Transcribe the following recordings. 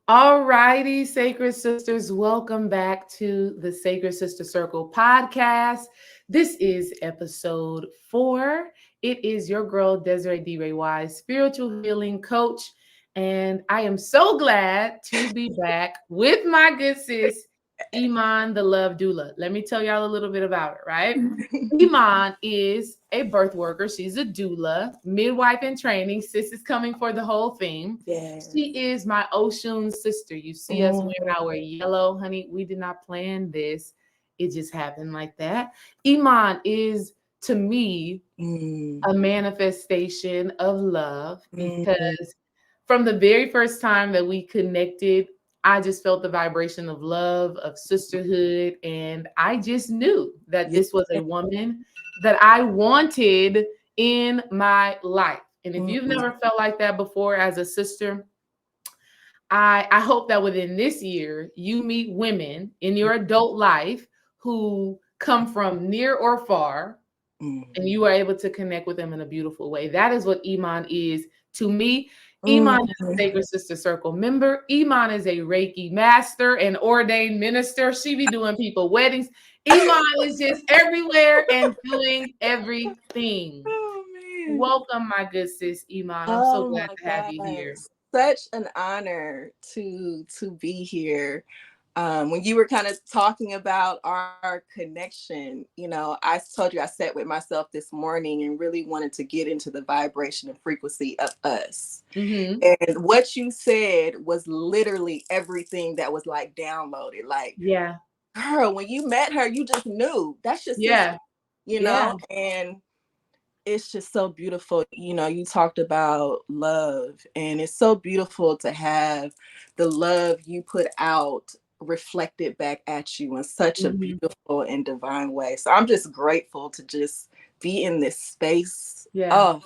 All righty, Sacred Sisters, welcome back to the Sacred Sista Circle Podcast. This is episode 4. It is your girl, Desiree D. Ray Wise, spiritual healing coach. And I am so glad to be back with my good sis, Imani The Love Doula. Let me tell y'all a little bit about it, right? Imani is a birth worker. She's a doula, midwife in training. Sis is coming for the whole thing. Yes. She is my Oshun sister. You see us wearing our yellow, honey. We did not plan this. It just happened like that. Iman is, to me, a manifestation of love because from the very first time that we connected, I just felt the vibration of love, of sisterhood, and I just knew that this was a woman that I wanted in my life. And if you've never felt like that before as a sister, I hope that within this year, you meet women in your adult life who come from near or far, and you are able to connect with them in a beautiful way. That is what Iman is to me. Iman is a Sacred Sista Circle member. Iman is a Reiki master and ordained minister. She be doing people weddings. Iman is just everywhere and doing everything. Oh, man. Welcome, my good sis, Iman. I'm so glad to have you here. Such an honor to be here. When you were kind of talking about our connection, I told you I sat with myself this morning and really wanted to get into the vibration and frequency of us. And what you said was literally everything that was like downloaded. Like, yeah, girl, when you met her, you just knew. That's just yeah, and it's just so beautiful. You talked about love, and it's so beautiful to have the love you put out reflected back at you in such a beautiful and divine way. So I'm just grateful to just be in this space. Yeah. Oh,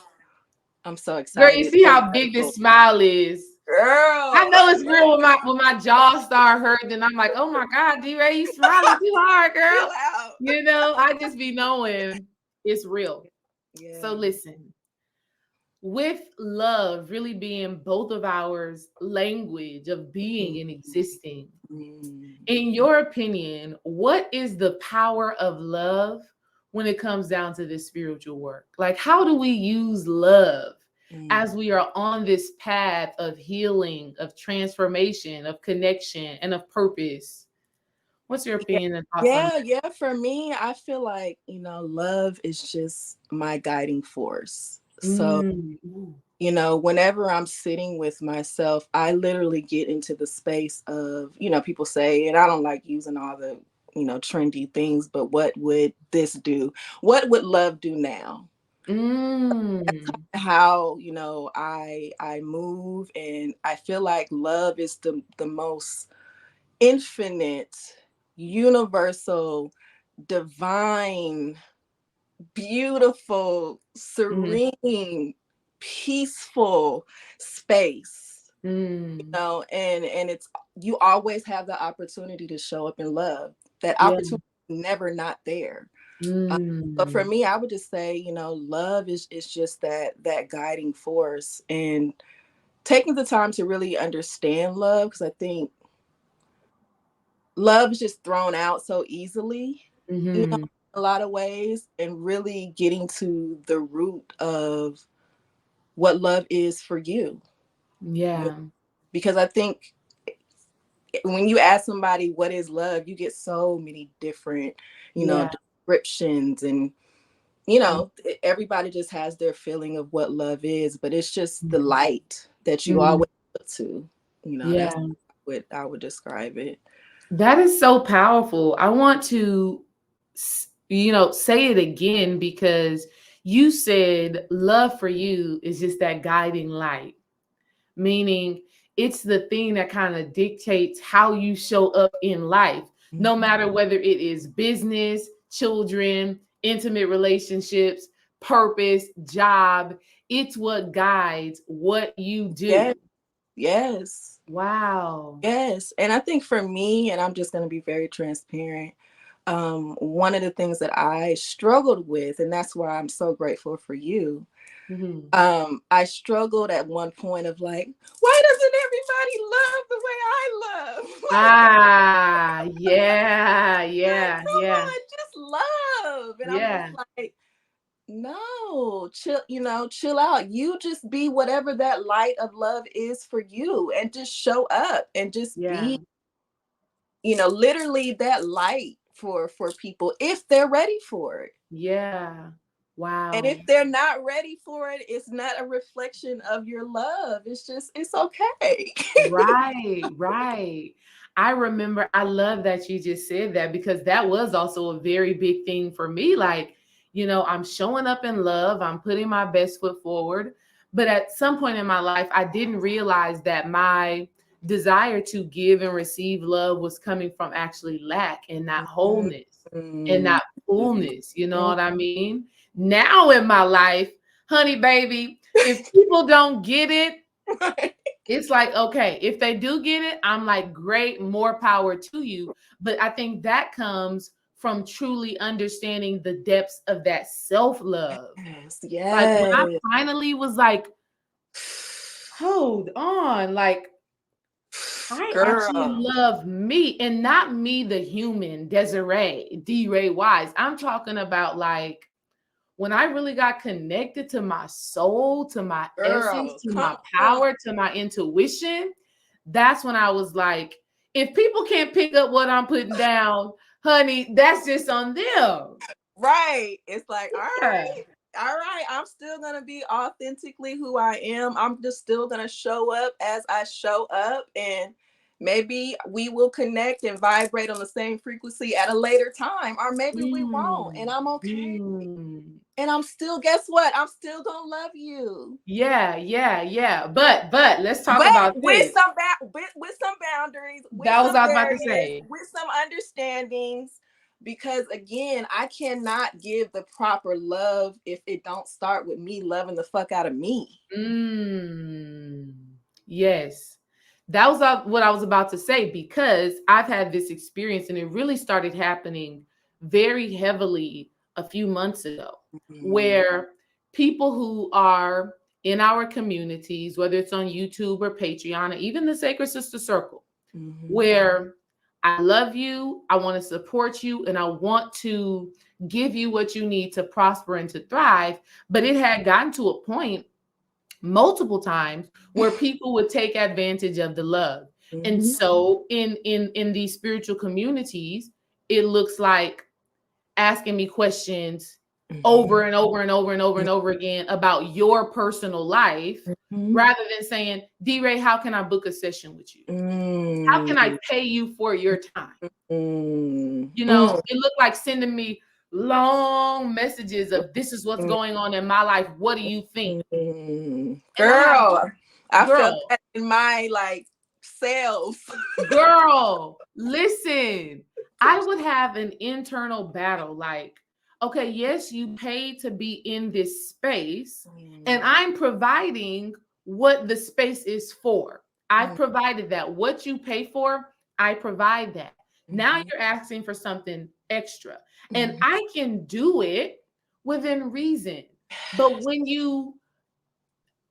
I'm so excited. Girl, you see how big this smile is. Girl, I know it's real when my jaw start hurting and I'm like, oh my God, D-Ray, you smiling too hard, girl. I just be knowing it's real. Yeah. So listen, with love really being both of ours language of being and existing, in your opinion, what is the power of love when it comes down to this spiritual work? Like, how do we use love as we are on this path of healing, of transformation, of connection, and of purpose? What's your opinion and thoughts on that? For me, I feel like, love is just my guiding force. So, whenever I'm sitting with myself, I literally get into the space of, people say, and I don't like using all the, trendy things, but what would this do? What would love do now? That's how, I move. And I feel like love is the most infinite, universal, divine, beautiful, serene, peaceful space. And it's, you always have the opportunity to show up in love. That opportunity is never not there. But for me, I would just say, love is just that guiding force, and taking the time to really understand love, because I think love is just thrown out so easily, in a lot of ways, and really getting to the root of what love is for you. Yeah. Because I think when you ask somebody what is love, you get so many different, descriptions, and, everybody just has their feeling of what love is, but it's just the light that you always look to, that's what I would describe it. That is so powerful. I want to, say it again, because you said love for you is just that guiding light, meaning it's the thing that kind of dictates how you show up in life, no matter whether it is business, children, intimate relationships, purpose, job. It's what guides what you do. Yes. Wow. Yes. And I think for me, and I'm just going to be very transparent, one of the things that I struggled with, and that's why I'm so grateful for you. I struggled at one point of like, why doesn't everybody love the way Yeah, Like, yeah, come yeah, on, just love. And I'm yeah, just like, no, chill out. You just be whatever that light of love is for you, and just show up and just yeah, be, literally that light for people if they're ready for it. yeah. And Wow. if they're not ready for it, it's not a reflection of your love. It's okay. Right, right. I remember, I love that you just said that because that was also a very big thing for me. Like, I'm showing up in love, I'm putting my best foot forward. But at some point in my life, I didn't realize that my desire to give and receive love was coming from actually lack and not wholeness and Mm. not fullness. You know what I mean? Now in my life, honey, baby, if people don't get it, it's like, okay, if they do get it, I'm like, great, more power to you. But I think that comes from truly understanding the depths of that self-love. Yes, Like when I yes. finally was like, hold on, like I actually Girl. love me and not me, the human, Desiree, D. Ray Wise. I'm talking about like when I really got connected to my soul, to my essence, Girl, to come my on. power, to my intuition, that's when I was like, if people can't pick up what I'm putting down, honey, that's just on them. Right. It's like, all Yeah. right. All right. I'm still going to be authentically who I am. I'm just still going to show up as I show up. And maybe we will connect and vibrate on the same frequency at a later time, or maybe we won't. And Mm, I'm okay. mm. And I'm still, guess what? I'm still going to love you. Yeah, yeah, yeah. But let's talk But about with this. with some boundaries, with That was some I was about to barriers, say. with some understandings, because again, I cannot give the proper love if it don't start with me loving the fuck out of me. Mm, yes. That was what I was about to say because I've had this experience and it really started happening very heavily a few months ago, Mm, where people who are in our communities, whether it's on YouTube or Patreon, or even the Sacred Sista Circle, mhm, where I love you, I want to support you, and I want to give you what you need to prosper and to thrive. But it had gotten to a point multiple times where people would take advantage of the love. And mhm, so in these spiritual communities, it looks like asking me questions over mhm, and over and over and over and over again about your personal life mhm, rather than saying, D-Ray, how can I book a session with you? How can I mm, pay you for your time? mm, It looked like sending me long messages of this is what's mm, going on in my life. What do you think? And I'm like, Girl, I felt girl, that in my like cells. girl, listen, I would have an internal battle like, okay, yes, you paid to be in this space, and I'm providing what the space is for. I Mm, provided that. What you pay for, I provide that. Now mhm, you're asking for something extra, and mhm. I can do it within reason. But when you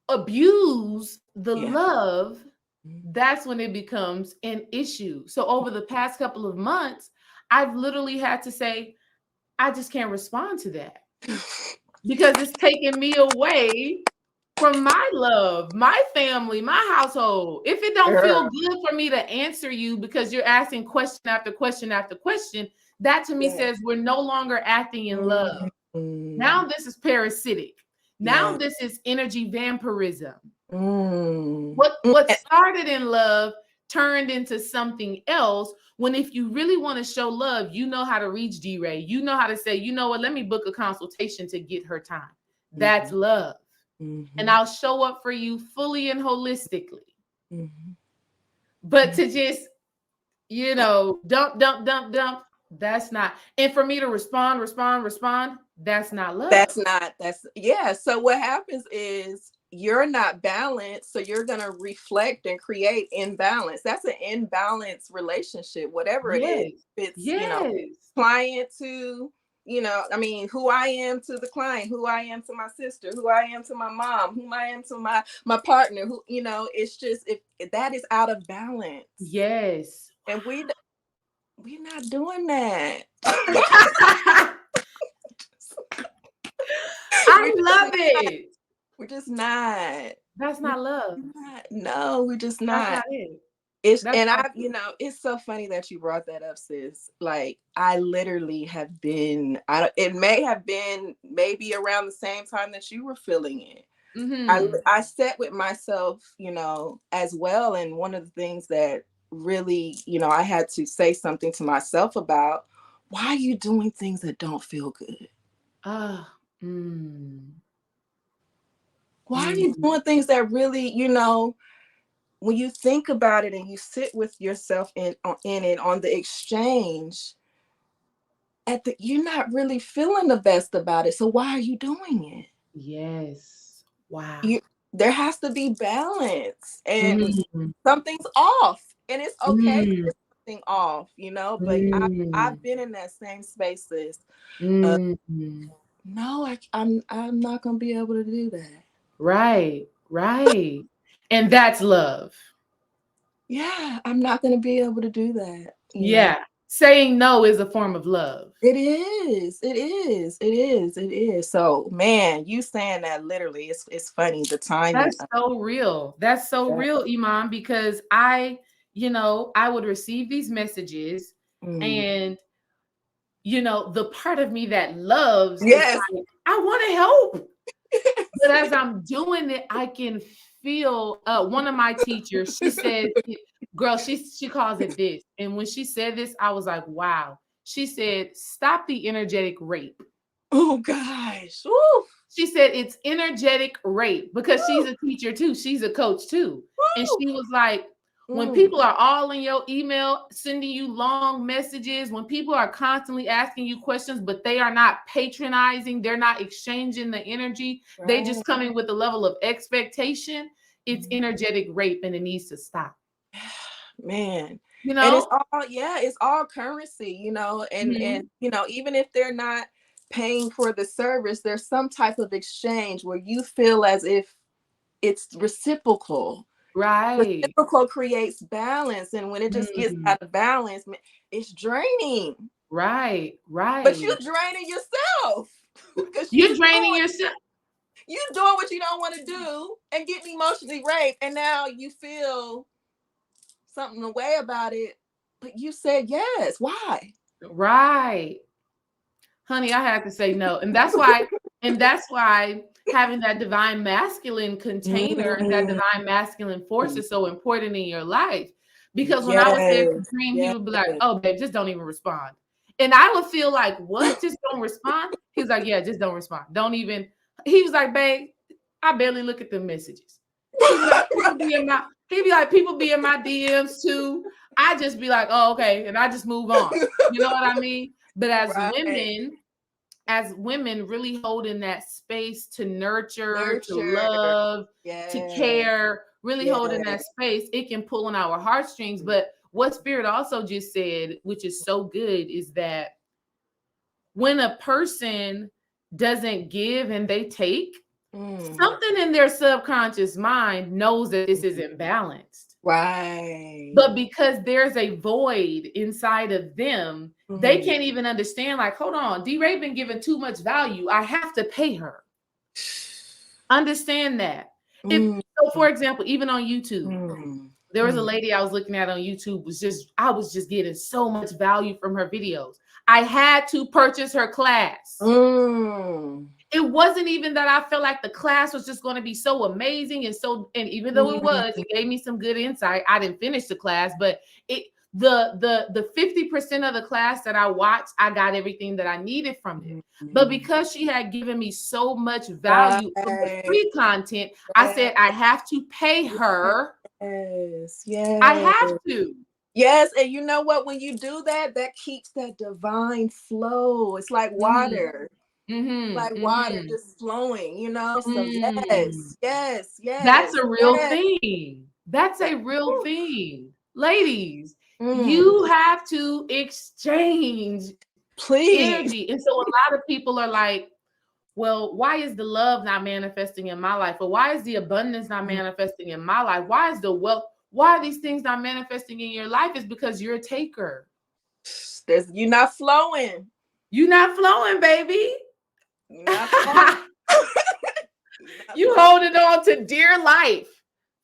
abuse the Yeah. love, Mhm. that's when it becomes an issue. So over the past couple of months, I've literally had to say, I just can't respond to that because it's taking me away from my love, my family, my household. If it don't feel Girl. good for me to answer you because you're asking question after question after question, that to me Yeah. says we're no longer acting in love. Mm. Now this is parasitic. Now Yeah. this is energy vampirism. Mm. What started in love turned into something else. When if you really want to show love, you know how to reach D-Ray. You know how to say, you know what, let me book a consultation to get her time. That's Mhm, love. And mhm, I'll show up for you fully and holistically. mhm, But mhm. to just, dump, dump, dump, dump, that's not. And for me to respond, that's not love. That's yeah. So what happens is you're not balanced, so you're gonna reflect and create imbalance. That's an imbalanced relationship, whatever it is. Yes. It's Yes. client to I mean, who I am to the client, who I am to my sister, who I am to my mom, who I am to my partner, who, it's just, if that is out of balance. Yes. And we're not doing that. I love it. We're just not. That's not love. No, we're just not. That's not it. It's so funny that you brought that up, sis. Like, I literally have been, it may have been maybe around the same time that you were feeling it. Mm-hmm. I sat with myself, as well. And one of the things that really, I had to say something to myself about, why are you doing things that don't feel good? Why are you doing things that really, when you think about it and you sit with yourself in it on the exchange, you're not really feeling the best about it. So why are you doing it? Yes. Wow. There has to be balance, and something's off, and it's okay to get something off, but I've been in that same space, sis. No, I'm not gonna be able to do that. Right. And that's love. Yeah, I'm not gonna be able to do that. Yeah. Saying no is a form of love. It is. So, man, you saying that literally, it's funny. The timing. That's so real. That's so real, Iman, because I would receive these messages and, the part of me that loves, is like, I want to help. But as I'm doing it, I can feel, one of my teachers, she said, girl, she calls it this. And when she said this, I was like, wow. She said, stop the energetic rape. Oh, gosh. Woo. She said it's energetic rape, because she's a teacher too. She's a coach too. And she was like, when people are all in your email, sending you long messages, when people are constantly asking you questions, but they are not patronizing, they're not exchanging the energy, they just coming with a level of expectation, it's energetic rape, and it needs to stop. Man. And it's all currency, and even if they're not paying for the service, there's some type of exchange where you feel as if it's reciprocal. Right. Reciprocal creates balance, and when it just gets out of balance, it's draining. Right. But you're draining yourself. You're draining yourself. You're doing what you don't want to do and getting emotionally raped, and now you feel something away about it, but you said yes. Why? Right. Honey, I had to say no. And that's why having that divine masculine container and that divine masculine force is so important in your life. Because when I would say it for Dream, he would be like, oh, babe, just don't even respond. And I would feel like, what? Just don't respond? He was like, yeah, just don't respond. Don't even. He was like, babe, I barely look at the messages. He'd be like, people be in my DMs too. I just be like, oh, okay. And I just move on. You know what I mean? But as women really holding that space to nurture. To love, to care, really holding that space, it can pull on our heartstrings. But what Spirit also just said, which is so good, is that when a person doesn't give and they take, something in their subconscious mind knows that this isn't balanced. Right. But because there's a void inside of them, they can't even understand, like, hold on, D-Ray been given too much value. I have to pay her. Understand that. So for example, even on YouTube, there was a lady I was looking at on YouTube, I was just getting so much value from her videos. I had to purchase her class. It wasn't even that I felt like the class was just going to be so amazing. And even though it gave me some good insight. I didn't finish the class, but the 50% of the class that I watched, I got everything that I needed from it. But because she had given me so much value from the free content, I said, I have to pay her. Yes. I have to. Yes, and you know what? When you do that, that keeps that divine flow. It's like water. Water just flowing, So yes. That's a real thing. That's a real thing. Ladies, you have to exchange Please. Energy. And so a lot of people are like, well, why is the love not manifesting in my life? Or why is the abundance not manifesting in my life? Why is the wealth? Why are these things not manifesting in your life? Is because you're a taker. You're not flowing. You're not flowing, baby. You're not flowing. You holding on to dear life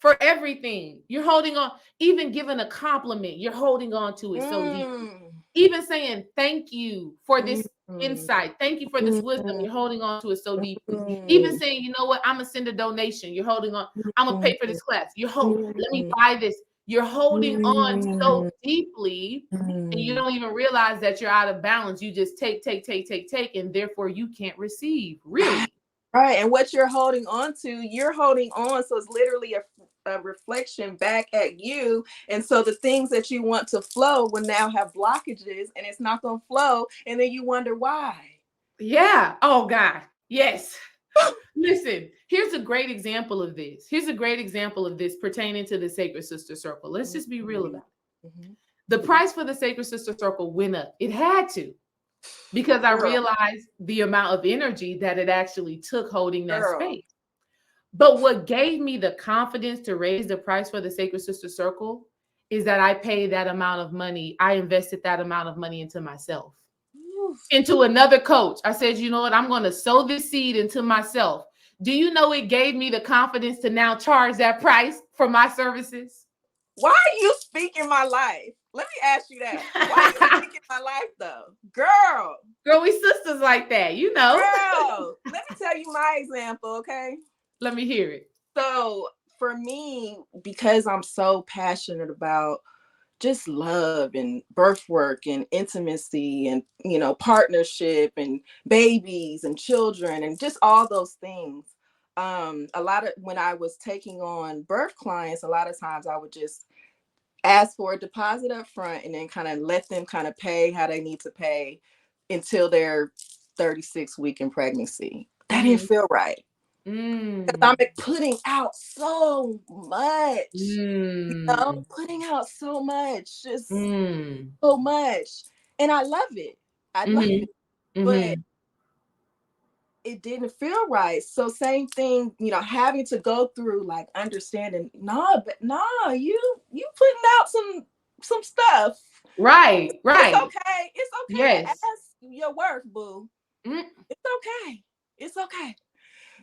for everything. You're holding on, even giving a compliment, you're holding on to it so deeply. Even saying thank you for this insight. Thank you for this wisdom. You're holding on to it so deeply. Even saying, you know what, I'm going to send a donation. You're holding on. I'm going to pay for this class. Let me buy this. You're holding on so deeply and you don't even realize that you're out of balance. You just take, and therefore you can't receive. Really? Right. And what you're holding on to, you're holding on. So it's literally a reflection back at you. And so the things that you want to flow will now have blockages and it's not going to flow. And then you wonder why. Yeah. Oh, God. Yes. Listen, here's a great example of this. Pertaining to the Sacred Sister Circle. Let's just be real about it. The price for the Sacred Sister Circle went up. It had to. Because I realized the amount of energy that it actually took holding that space. But what gave me the confidence to raise the price for the Sacred Sister Circle is that I paid that amount of money. I invested that amount of money into myself, into another coach. I said, you know what? I'm going to sow this seed into myself. Do you know it gave me the confidence to now charge that price for my services? Why are you speaking my life? Let me ask you that. Why are you speaking my life though? Girl, we sisters like that, you know. Girl, let me tell you my example, okay? Let me hear it. So for me, because I'm so passionate about just love and birth work and intimacy and, you know, partnership and babies and children and just all those things. When I was taking on birth clients, a lot of times I would just ask for a deposit up front and then kind of let them kind of pay how they need to pay until their 36 week in pregnancy. That didn't feel right. Because I'm putting out so much, you know, just so much. And I love it. I love it. But it didn't feel right. So same thing, you know, having to go through like understanding, you putting out some stuff. Right. It's okay. It's okay yes. to ask your worth, boo. It's okay.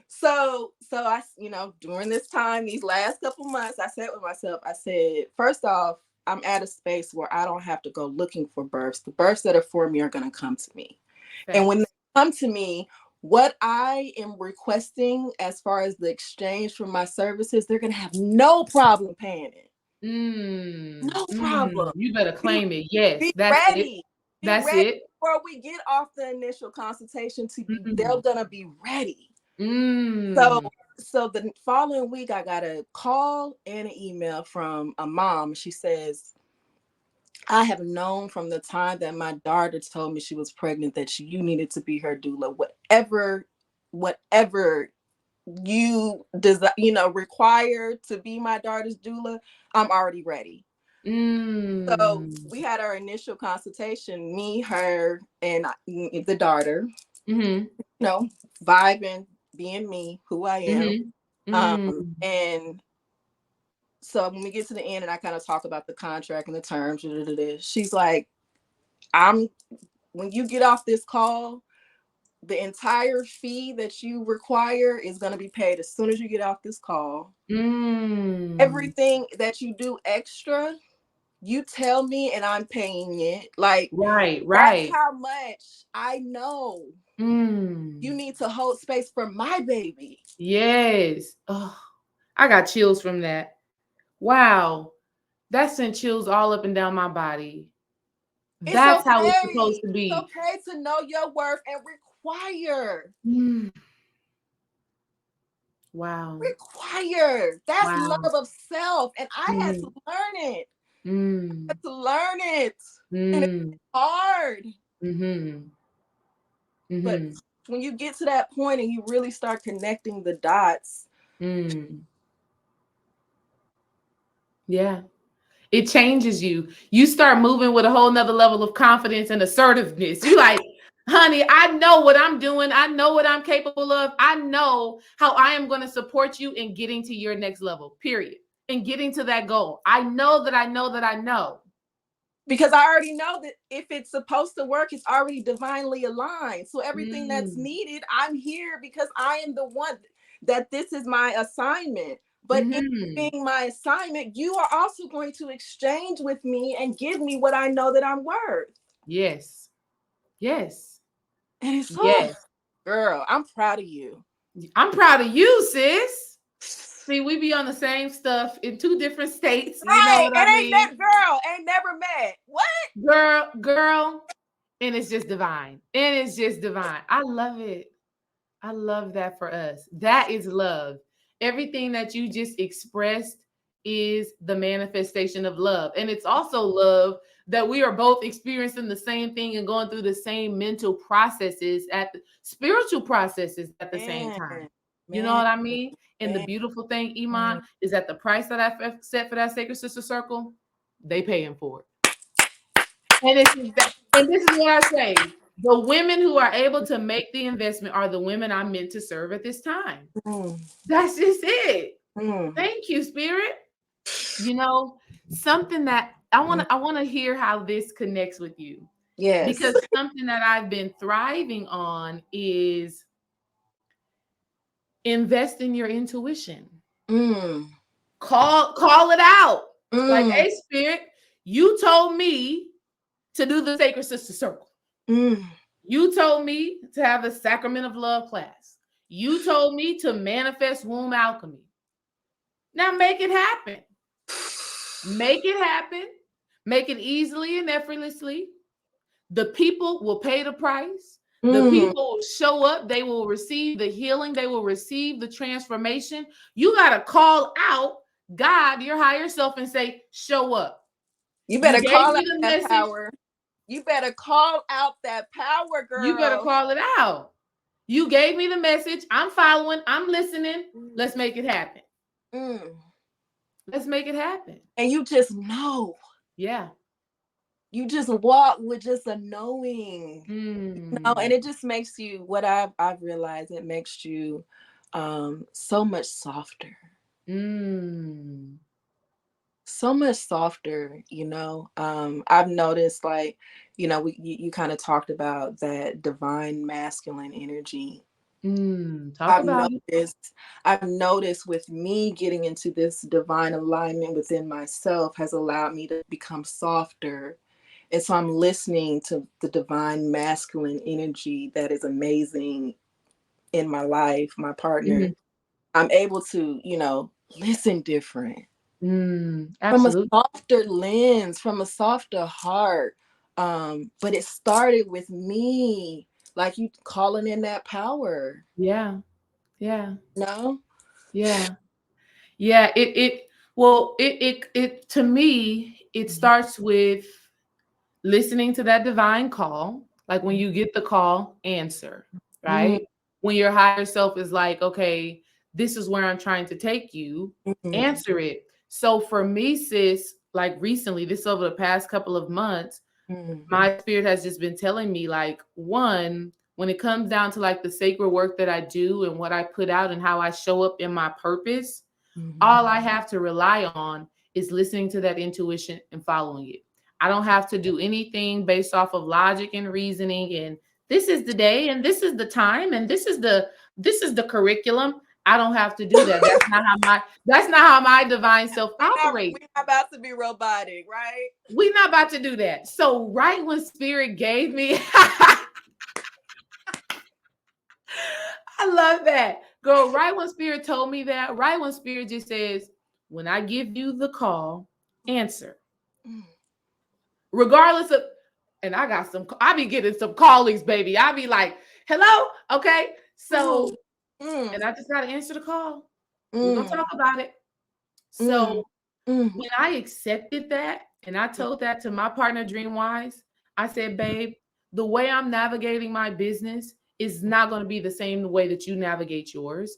So I, you know, during this time, these last couple months, I said with myself, I said, first off, I'm at a space where I don't have to go looking for births. The births that are for me are going to come to me. Okay. And when they come to me, what I am requesting as far as the exchange for my services, they're going to have no problem paying it. No problem. You better claim it. Yes. That's ready. It. That's ready it. Before we get off the initial consultation, they're going to be ready. So the following week, I got a call and an email from a mom. She says, I have known from the time that my daughter told me she was pregnant that you needed to be her doula. Whatever you desire, you know, require to be my daughter's doula, I'm already ready. So we had our initial consultation, me, her, and the daughter, you know, vibing, being me, who I am. And so when we get to the end and I kind of talk about the contract and the terms, she's like, when you get off this call, the entire fee that you require is going to be paid as soon as you get off this call. Everything that you do extra, you tell me and I'm paying it. Like, right. That's how much I know. You need to hold space for my baby. Yes. Oh, I got chills from that. Wow. That sent chills all up and down my body. That's how it's supposed to be. It's okay to know your worth and require. Wow. Require. That's love of self. And I had to learn it. I had to learn it. And it's hard. But when you get to that point and you really start connecting the dots. Yeah. It changes you. You start moving with a whole nother level of confidence and assertiveness. You like, Honey, I know what I'm doing. I know what I'm capable of. I know how I am going to support you in getting to your next level, period. And getting to that goal. I know that I know that I know. Because I already know that if it's supposed to work, it's already divinely aligned. So everything that's needed, I'm here because I am the one that this is my assignment. But in being my assignment, you are also going to exchange with me and give me what I know that I'm worth. Yes. Yes. And it's so, girl, I'm proud of you. I'm proud of you, sis. See, we be on the same stuff in two different states. You know what I mean? That girl ain't never met. What? Girl. And it's just divine. And it's just divine. I love it. I love that for us. That is love. Everything that you just expressed is the manifestation of love. And it's also love that we are both experiencing the same thing and going through the same mental processes spiritual processes at the same time. You know what I mean? And the beautiful thing, Iman, is that the price that I set for that Sacred Sister Circle, they paying for it. And this is what I say. The women who are able to make the investment are the women I'm meant to serve at this time. That's just it. Thank you, Spirit. You know, something that I want to hear how this connects with you. Yes. Because something that I've been thriving on is invest in your intuition. Call it out. Like, hey, Spirit, you told me to do the Sacred Sister Circle. You told me to have the Sacrament of Love class. You told me to manifest womb alchemy. Now make it happen. Make it happen. Make it easily and effortlessly. The people will pay the price. The people will show up. They will receive the healing. They will receive the transformation. You got to call out God, your higher self, and say, show up. You better call out that power. You better call out that power, girl. You better call it out. You gave me the message. I'm following. I'm listening. Let's make it happen. Let's make it happen. And you just know. Yeah. You just walk with just a knowing. You know, and it just makes you, what I've realized, it makes you so much softer. So much softer, you know. I've noticed, like, you know, you kind of talked about that divine masculine energy. I've noticed with me getting into this divine alignment within myself has allowed me to become softer. And so I'm listening to the divine masculine energy that is amazing in my life, my partner. I'm able to, you know, listen different. From a softer lens, from a softer heart. But it started with me, like, you calling in that power. Yeah. No? Yeah. It to me, it starts with listening to that divine call. Like, when you get the call, answer, right? When your higher self is like, okay, this is where I'm trying to take you, answer it. So for me, sis, like recently, this over the past couple of months, my spirit has just been telling me, like, one, when it comes down to like the sacred work that I do and what I put out and how I show up in my purpose, all I have to rely on is listening to that intuition and following it. I don't have to do anything based off of logic and reasoning and this is the day and this is the time and this is the curriculum. I don't have to do that. That's not how my divine self operates. We're not about to be robotic, right? We're not about to do that. So right when Spirit gave me, I love that. Girl, right when Spirit told me that, right when Spirit just says, when I give you the call, answer. Regardless of, and I be getting some callings, baby. I be like, hello, okay. So, and I just got to answer the call. We're going to talk about it. So when I accepted that, and I told that to my partner, Dreamwise, I said, babe, the way I'm navigating my business is not going to be the same way that you navigate yours.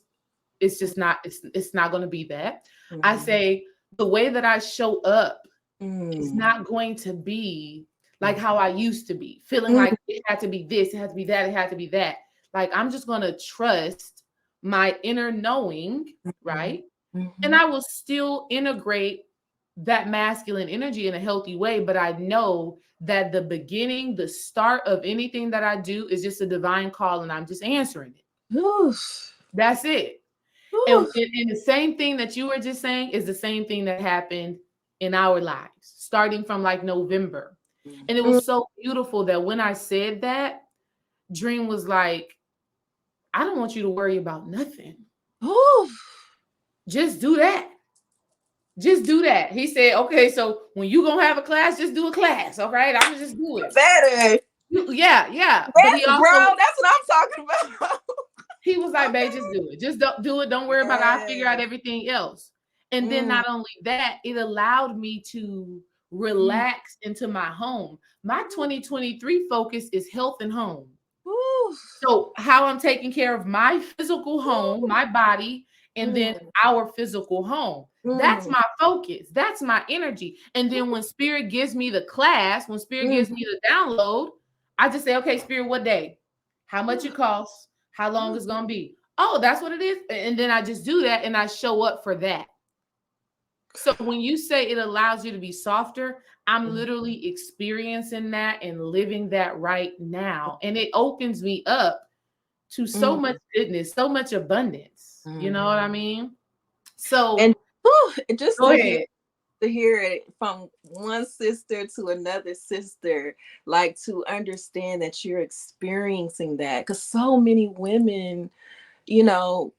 It's just not, it's not going to be that. I say, the way that I show up is not going to be like how I used to be, feeling like it had to be this, it had to be that, it had to be that. Like, I'm just going to trust my inner knowing, right? And I will still integrate that masculine energy in a healthy way. But I know that the beginning, the start of anything that I do is just a divine call, and I'm just answering it. Oof. That's it. And the same thing that you were just saying is the same thing that happened in our lives, starting from like November. And it was so beautiful that when I said that, Dream was like, I don't want you to worry about nothing. Oof. Just do that. Just do that. He said, okay, so when you gonna have a class, just do a class. All right, I'm gonna just do it. Better. Yeah. Yes, But he also, bro, that's what I'm talking about. He was like, babe, just do it. Just don't do it. Don't worry about it. I'll figure out everything else. And then not only that, it allowed me to relax into my home. My 2023 focus is health and home. So how I'm taking care of my physical home, my body, and then our physical home. That's my focus. That's my energy. And then when Spirit gives me the class, when Spirit gives me the download, I just say, okay, Spirit, what day? How much it costs? How long it's going to be? Oh, that's what it is. And then I just do that and I show up for that. So when you say it allows you to be softer, I'm literally experiencing that and living that right now. And it opens me up to so much goodness, so much abundance. You know what I mean? So, and just go ahead. To hear it from one sister to another sister, like to understand that you're experiencing that, because so many women, you know,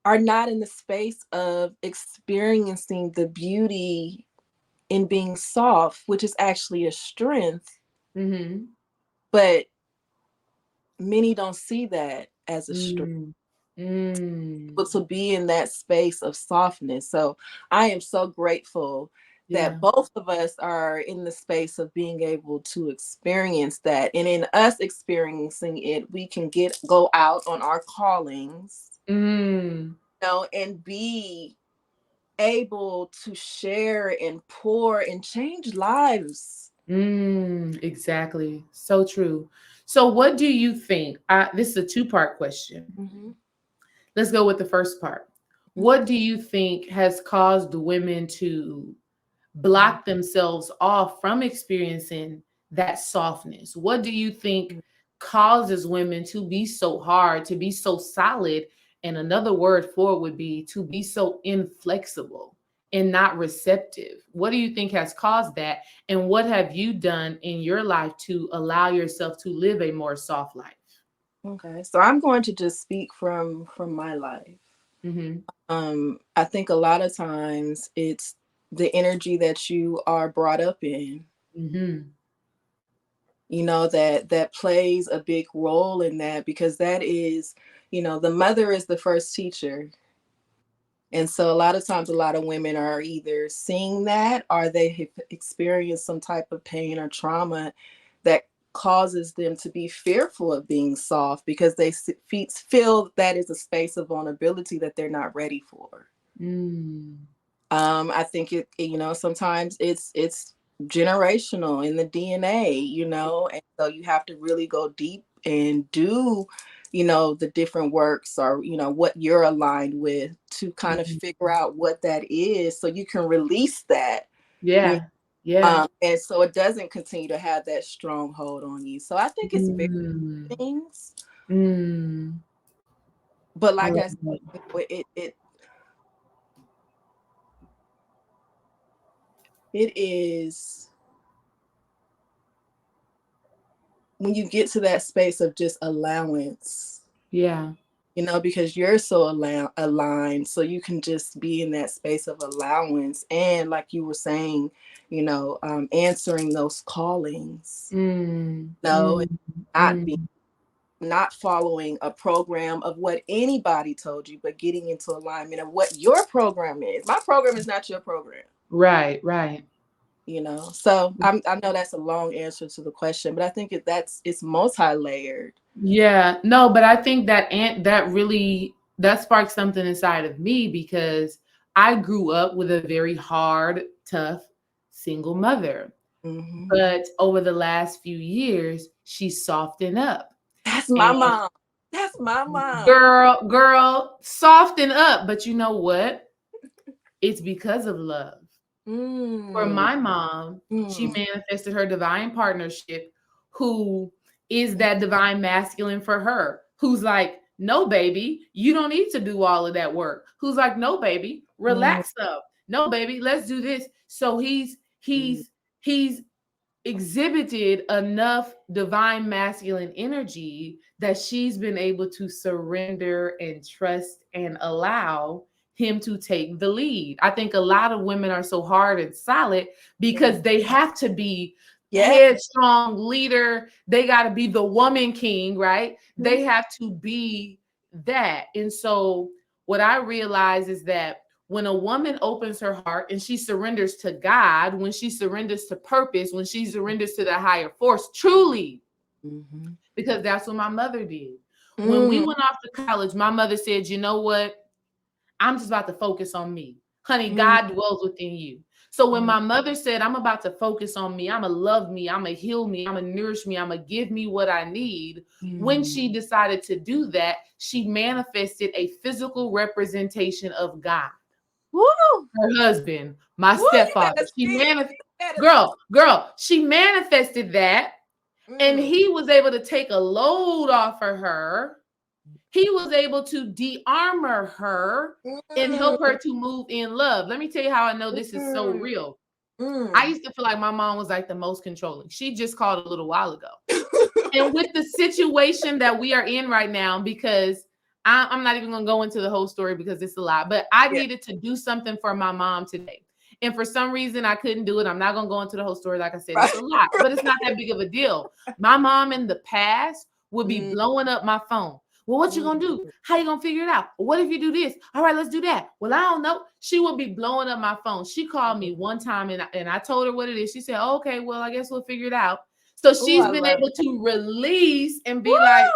are not in the space of experiencing the beauty in being soft, which is actually a strength. But many don't see that as a strength. But to be in that space of softness. So I am so grateful that both of us are in the space of being able to experience that. And in us experiencing it, we can go out on our callings, you know, and be able to share and pour and change lives. Exactly. So true. So what do you think? This is a two-part question. Let's go with the first part. What do you think has caused women to block themselves off from experiencing that softness? What do you think causes women to be so hard, to be so solid? And another word for it would be to be so inflexible and not receptive. What do you think has caused that? And what have you done in your life to allow yourself to live a more soft life? Okay, so I'm going to just speak from my life. I think a lot of times it's the energy that you are brought up in. You know, that plays a big role in that, because that is, you know, the mother is the first teacher. And so a lot of times, a lot of women are either seeing that, or they have experienced some type of pain or trauma that causes them to be fearful of being soft, because they feel that is a space of vulnerability that they're not ready for. I think it, you know, sometimes it's generational in the DNA, you know, and so you have to really go deep and do, you know, the different works, or, you know, what you're aligned with, to kind of figure out what that is, so you can release that. And so it doesn't continue to have that stronghold on you. So I think it's big things. But like I said, it is when you get to that space of just allowance. You know, because you're so aligned, so you can just be in that space of allowance. And like you were saying, you know, answering those callings, not following a program of what anybody told you, but getting into alignment of what your program is. My program is not your program. Right. You know, so I know that's a long answer to the question, but I think it's multi-layered. No, but I think that sparked something inside of me, because I grew up with a very hard, tough single mother. But over the last few years, she's softened up. That's my mom. That's my mom. Girl, soften up. But you know what? It's because of love. For my mom, she manifested her divine partnership, who is that divine masculine for her, who's like, no, baby, you don't need to do all of that work. Who's like, no, baby, relax up. No, baby, let's do this. So he's exhibited enough divine masculine energy that she's been able to surrender and trust and allow him to take the lead. I think a lot of women are so hard and solid because they have to be headstrong leader. They got to be the woman king, right? They have to be that. And so what I realize is that when a woman opens her heart and she surrenders to God, when she surrenders to purpose, when she surrenders to the higher force, truly, because that's what my mother did. When we went off to college, my mother said, you know what? I'm just about to focus on me. Honey, God dwells within you. So when my mother said, I'm about to focus on me, I'm going to love me, I'm going to heal me, I'm going to nourish me, I'm going to give me what I need. When she decided to do that, she manifested a physical representation of God. Woo! Her husband, my stepfather. She she manifested that. And he was able to take a load off of her. He was able to de-armor her and help her to move in love. Let me tell you how I know this is so real. I used to feel like my mom was like the most controlling. She just called a little while ago. And with the situation that we are in right now, because I'm not even going to go into the whole story because it's a lot, but I needed to do something for my mom today. And for some reason, I couldn't do it. I'm not going to go into the whole story. Like I said, it's a lot, but it's not that big of a deal. My mom in the past would be blowing up my phone. Well, what you gonna do? How you gonna figure it out? What if you do this? All right, let's do that. Well, I don't know. She would be blowing up my phone. She called me one time and I told her what it is. She said, okay, well, I guess we'll figure it out. So she's been able to release and be like,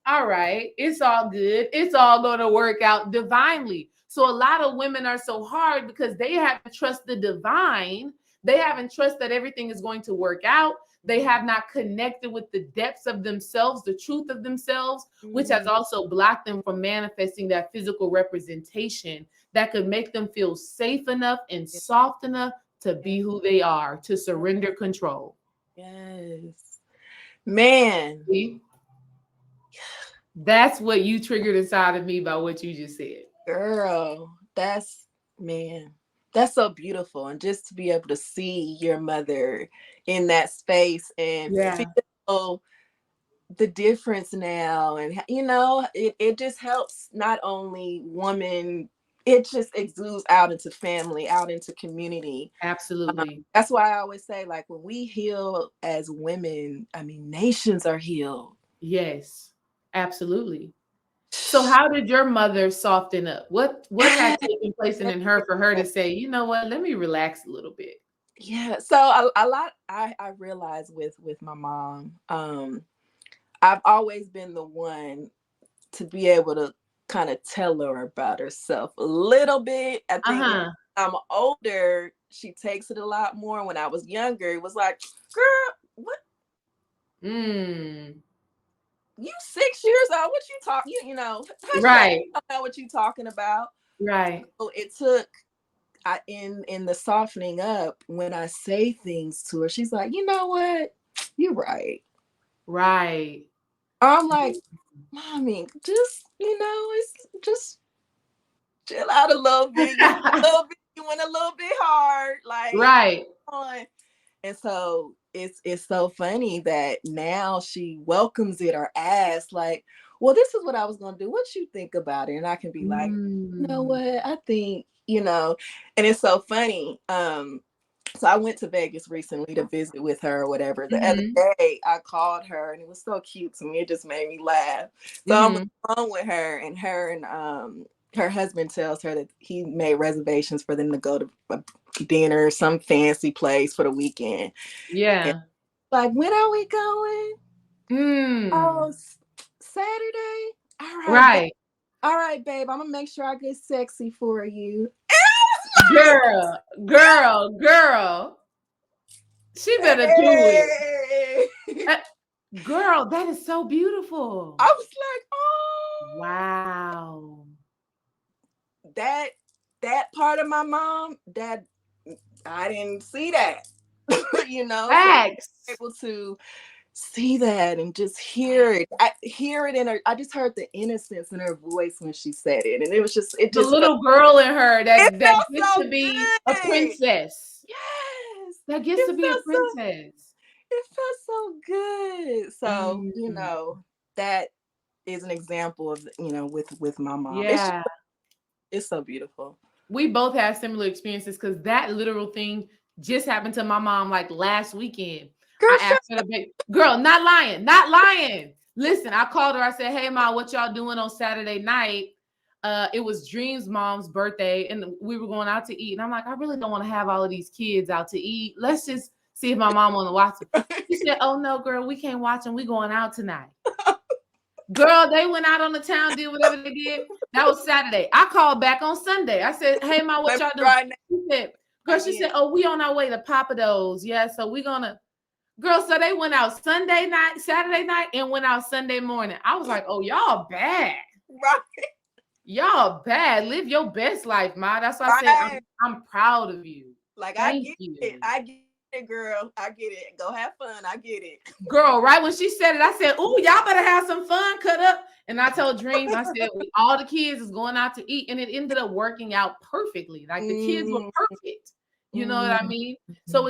all right, it's all good. It's all going to work out divinely. So a lot of women are so hard because they haven't trust the divine. They haven't trust that everything is going to work out. They have not connected with the depths of themselves, the truth of themselves, which has also blocked them from manifesting that physical representation that could make them feel safe enough and soft enough to be who they are, to surrender control. Yes. Man. See? That's what you triggered inside of me by what you just said. Girl, that's so beautiful. And just to be able to see your mother in that space and feel the difference now. And, you know, it just helps not only women, it just exudes out into family, out into community. Absolutely. That's why I always say, like, when we heal as women, I mean, nations are healed. Yes, absolutely. So how did your mother soften up? What had taken place in her for her to say, you know what, let me relax a little bit? Yeah. So a lot I realized with my mom, I've always been the one to be able to kind of tell her about herself a little bit. I think when I'm older, she takes it a lot more. When I was younger, it was like, girl, what? You 6 years old? What you talking? You know, right? I don't know what you talking about, right? So it took, in the softening up, when I say things to her, she's like, you know what? You're right. Right. I'm like, mommy, just, you know, it's just chill out a little bit. You went a little bit hard, like, right. And so it's so funny that now she welcomes it or asks, like, well, this is what I was going to do. What you think about it? And I can be like, you know what? I think, you know, and it's so funny. So I went to Vegas recently to visit with her or whatever. The other day I called her and it was so cute to me. It just made me laugh. So I'm on the phone with her and her husband tells her that he made reservations for them to go to a dinner, some fancy place for the weekend. Yeah. And like, when are we going? Oh, Saturday. All right. Right. All right, babe. I'm gonna make sure I get sexy for you. Girl. She better do it. Girl, that is so beautiful. I was like, oh. Wow. That part of my mom, that I didn't see that. You know, Facts. so able to see that and just hear it. I hear it in her. I just heard the innocence in her voice when she said it, and it just the little girl in her that gets so to be good. a princess. Yes, That gets to be a princess. It felt so good. So you know, that is an example of, you know, with my mom. Yeah, it's so beautiful. We both have similar experiences because that literal thing just happened to my mom like last weekend. Girl, I asked her to bake. Girl, not lying. Listen, I called her. I said, "Hey, Mom, what y'all doing on Saturday night?" It was Dream's mom's birthday, and we were going out to eat. And I'm like, I really don't want to have all of these kids out to eat. Let's just see if my mom want to watch them. She said, "Oh no, girl, we can't watch them. We going out tonight." Girl, they went out on the town, did whatever they did. That was Saturday. I called back on Sunday. I said, "Hey, Mom, what y'all doing?" She said, "Oh, we on our way to Papados. Yeah, so we gonna." Girl, so they went out Sunday night, Saturday night, and went out Sunday morning. I was like, "Oh, y'all bad. Right. Y'all bad. Live your best life, Ma." That's why I said I'm proud of you. Like, Thank I get you. it. I get it, girl. I get it. Go have fun. I get it. Girl, right when she said it, I said, "Ooh, y'all better have some fun, cut up." And I told Dream, I said, all the kids is going out to eat. And it ended up working out perfectly. Like the kids were perfect. You know what I mean? So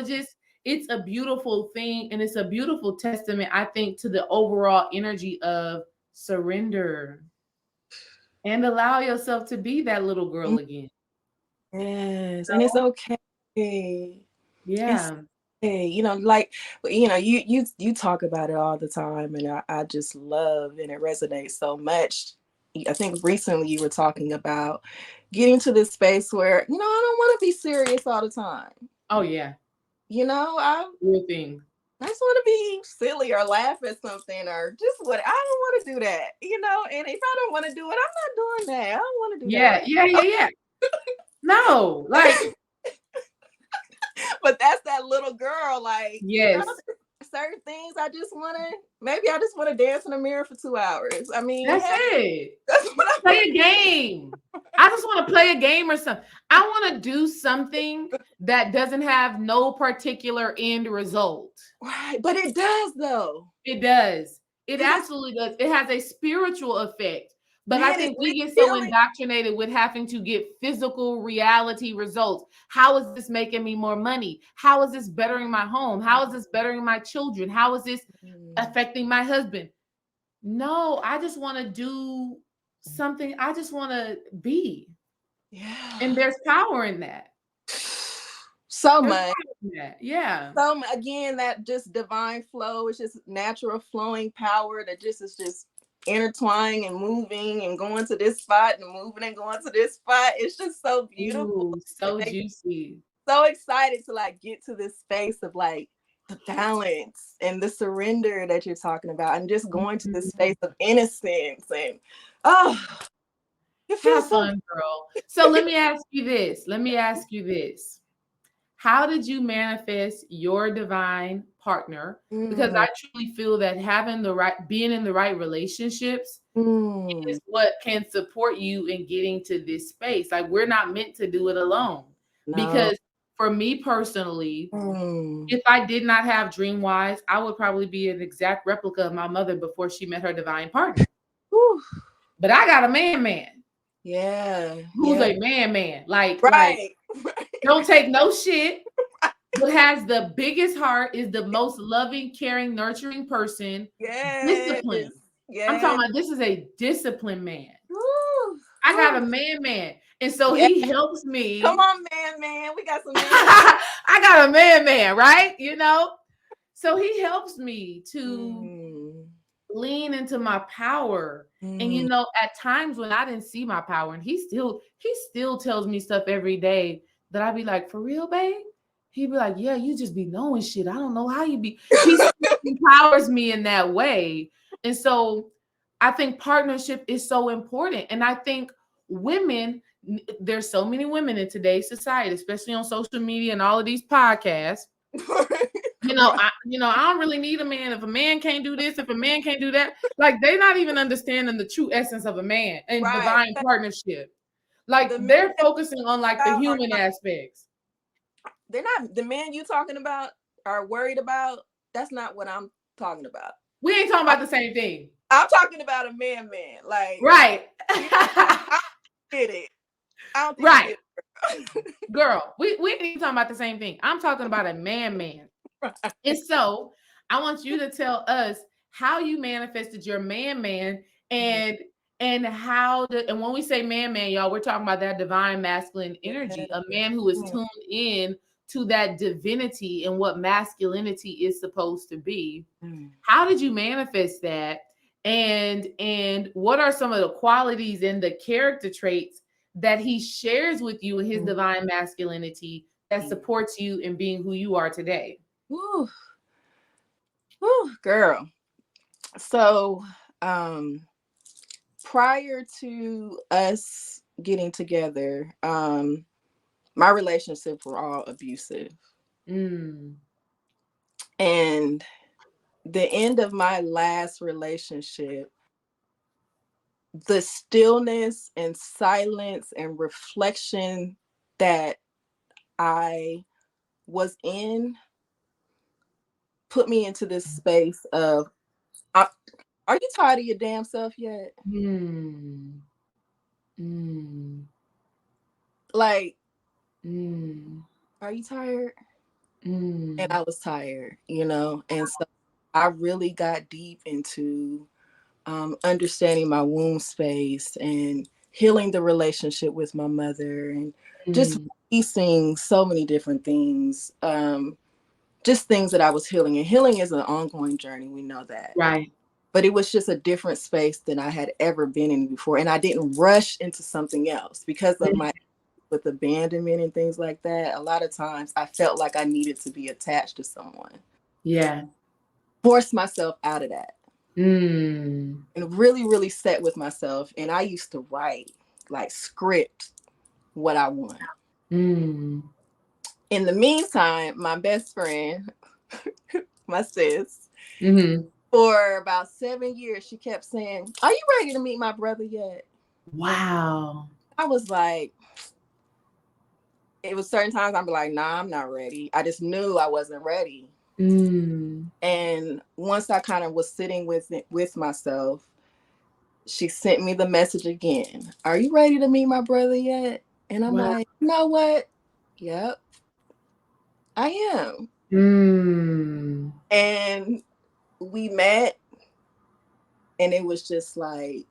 it's a beautiful thing. And it's a beautiful testament, I think, to the overall energy of surrender and allow yourself to be that little girl again. Yes. And it's okay. Yeah. Hey, you know, like, you know, you talk about it all the time, and I just love, and it resonates so much. I think recently you were talking about getting to this space where, you know, I don't want to be serious all the time. Oh yeah. You know, Real thing. I just want to be silly or laugh at something or just what. I don't want to do that, you know. And if I don't want to do it, I'm not doing that. I don't want to do that. Yeah. No, like. But that's that little girl, like, yes. You know, certain things I just want to dance in the mirror for 2 hours. I mean, that's it. That's what I play a game. I just want to play a game or something. I want to do something that doesn't have no particular end result. Right, but it does though. It does. It absolutely does. It has a spiritual effect. But I think we get so indoctrinated with having to get physical reality results. How is this making me more money? How is this bettering my home? How is this bettering my children? How is this affecting my husband? No, I just want to do something. I just want to be. Yeah. And there's power in that. So much. Yeah. So again, that just divine flow is just natural flowing power that just is just intertwining and moving and going to this spot and moving and going to this spot. It's just so beautiful. Ooh, so juicy. So excited to like get to this space of like the balance and the surrender that you're talking about, and just going to this space of innocence and it feels so fun, girl. So let me ask you this. How did you manifest your divine partner? Because I truly feel that being in the right relationships is what can support you in getting to this space. Like, we're not meant to do it alone. No. Because for me personally, if I did not have DreamWise, I would probably be an exact replica of my mother before she met her divine partner. Whew. But I got a man. Yeah. Who's a man. Like, don't take no shit, but has the biggest heart, is the most loving, caring, nurturing person. Yes. Disciplined. Yes. I'm talking about this is a disciplined man. Woo. I got a man. And so he helps me. Come on, man. We got some man. I got a man, right? You know? So he helps me to lean into my power. And you know, at times when I didn't see my power, and he still tells me stuff every day that I'd be like, "For real, babe?" He'd be like, "Yeah, you just be knowing shit. I don't know how you be." He empowers me in that way. And so I think partnership is so important. And I think women, there's so many women in today's society, especially on social media and all of these podcasts, I don't really need a man. If a man can't do this, if a man can't do that, like they're not even understanding the true essence of a man and Right. divine partnership. Like they're focusing on like the human aspects. They're not, the men you talking about are worried about. That's not what I'm talking about. We ain't talking about the same thing. I'm talking about a man. Like, right. I get it. I don't think right. it. Girl, we ain't even talking about the same thing. I'm talking about a man. Right. And so I want you to tell us how you manifested your man and how and when we say man, y'all, we're talking about that divine masculine energy, a man who is tuned in to that divinity and what masculinity is supposed to be. How did you manifest that? And what are some of the qualities and the character traits that he shares with you in his divine masculinity that supports you in being who you are today? Woo, girl. So, prior to us getting together, my relationships were all abusive. And the end of my last relationship, the stillness and silence and reflection that I was in put me into this space of, are you tired of your damn self yet? Like, are you tired? And I was tired, and so I really got deep into understanding my womb space and healing the relationship with my mother and just releasing so many different things, just things that I was healing. And healing is an ongoing journey. We know that. Right. But it was just a different space than I had ever been in before. And I didn't rush into something else because of my with abandonment and things like that. A lot of times I felt like I needed to be attached to someone. Yeah. Force myself out of that. And really, really sat with myself. And I used to write, like, script what I want. In the meantime, my best friend, my sis, for about 7 years, she kept saying, "Are you ready to meet my brother yet?" Wow. I was like, it was certain times I'd be like, "Nah, I'm not ready." I just knew I wasn't ready. And once I kind of was sitting with myself, she sent me the message again. "Are you ready to meet my brother yet?" And I'm like, you know what? Yep, I am. And we met, and it was just like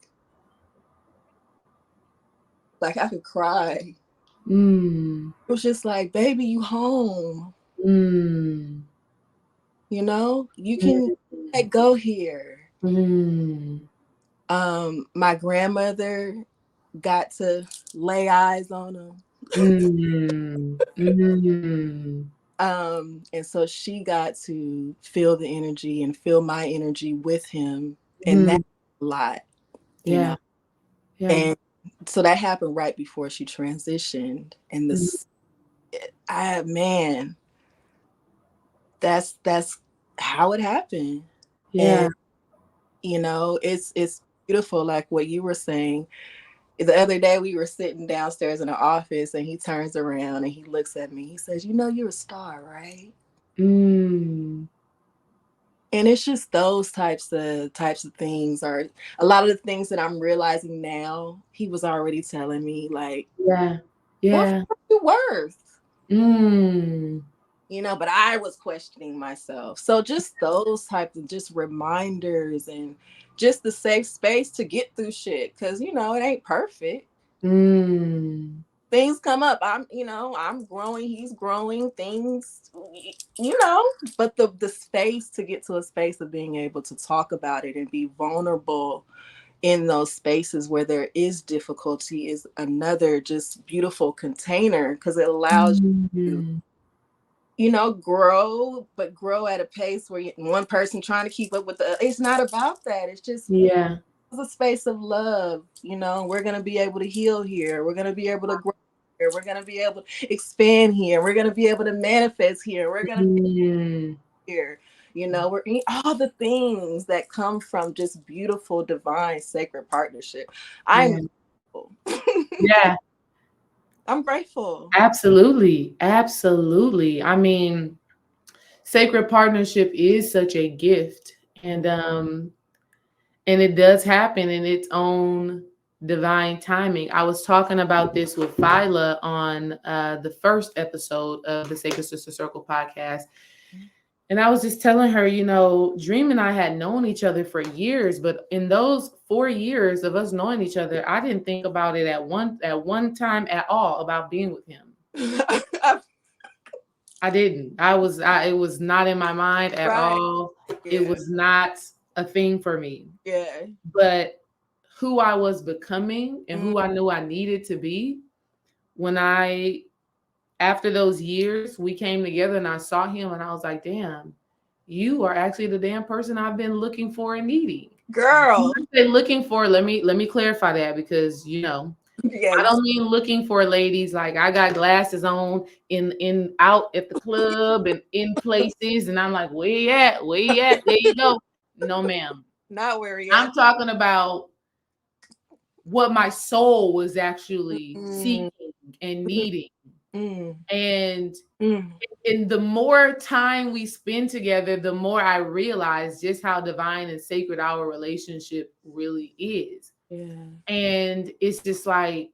I could cry. It was just like, "Baby, you home. You can let go here." My grandmother got to lay eyes on him. And so she got to feel the energy and feel my energy with him. And that's a lot, you know? And so that happened right before she transitioned. And that's how it happened. And, it's beautiful. Like what you were saying. The other day we were sitting downstairs in the office and he turns around and he looks at me. He says, "You're a star, right?" And it's just those types of things are a lot of the things that I'm realizing now. He was already telling me, like, what are you worth? But I was questioning myself. So just those types of just reminders and just the safe space to get through shit. Cause it ain't perfect. Things come up. I'm growing, he's growing, things, but the space to get to a space of being able to talk about it and be vulnerable in those spaces where there is difficulty is another just beautiful container because it allows you to grow, but grow at a pace where one person trying to keep up with the. It's not about that. It's just it's a space of love. We're gonna be able to heal here. We're gonna be able to grow We're going to be able to expand here. We're going to be able to manifest here. We're going to here. We're eating all the things that come from just beautiful, divine, sacred partnership. I'm grateful. Yeah. I'm grateful. Absolutely. Absolutely. I mean, sacred partnership is such a gift. And it does happen in its own divine timing. I was talking about this with Phyla on the first episode of the Sacred Sista Circle podcast. And I was just telling her, Dream and I had known each other for years, but in those 4 years of us knowing each other, I didn't think about it at one time at all about being with him. I didn't. It was not in my mind at all. Yeah. It was not a thing for me. Yeah. But who I was becoming and who I knew I needed to be, after those years, we came together and I saw him and I was like, damn, you are actually the damn person I've been looking for and needing. Girl. When I say looking for, let me clarify that, because yes. I don't mean looking for ladies like I got glasses on in out at the club and in places and I'm like, where you at? There you go. No, ma'am. Not where you at. I'm talking about what my soul was actually seeking and needing. And the more time we spend together, the more I realize just how divine and sacred our relationship really is. Yeah. And it's just like,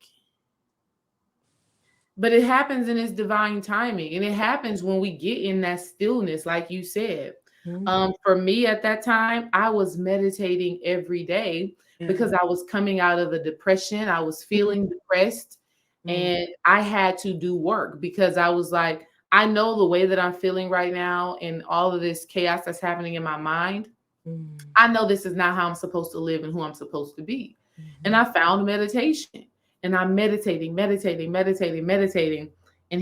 but it happens in its divine timing. And it happens when we get in that stillness, like you said. For me at that time, I was meditating every day because I was coming out of a depression. I was feeling depressed and I had to do work because I was like, I know the way that I'm feeling right now and all of this chaos that's happening in my mind. I know this is not how I'm supposed to live and who I'm supposed to be. And I found meditation and I'm meditating. And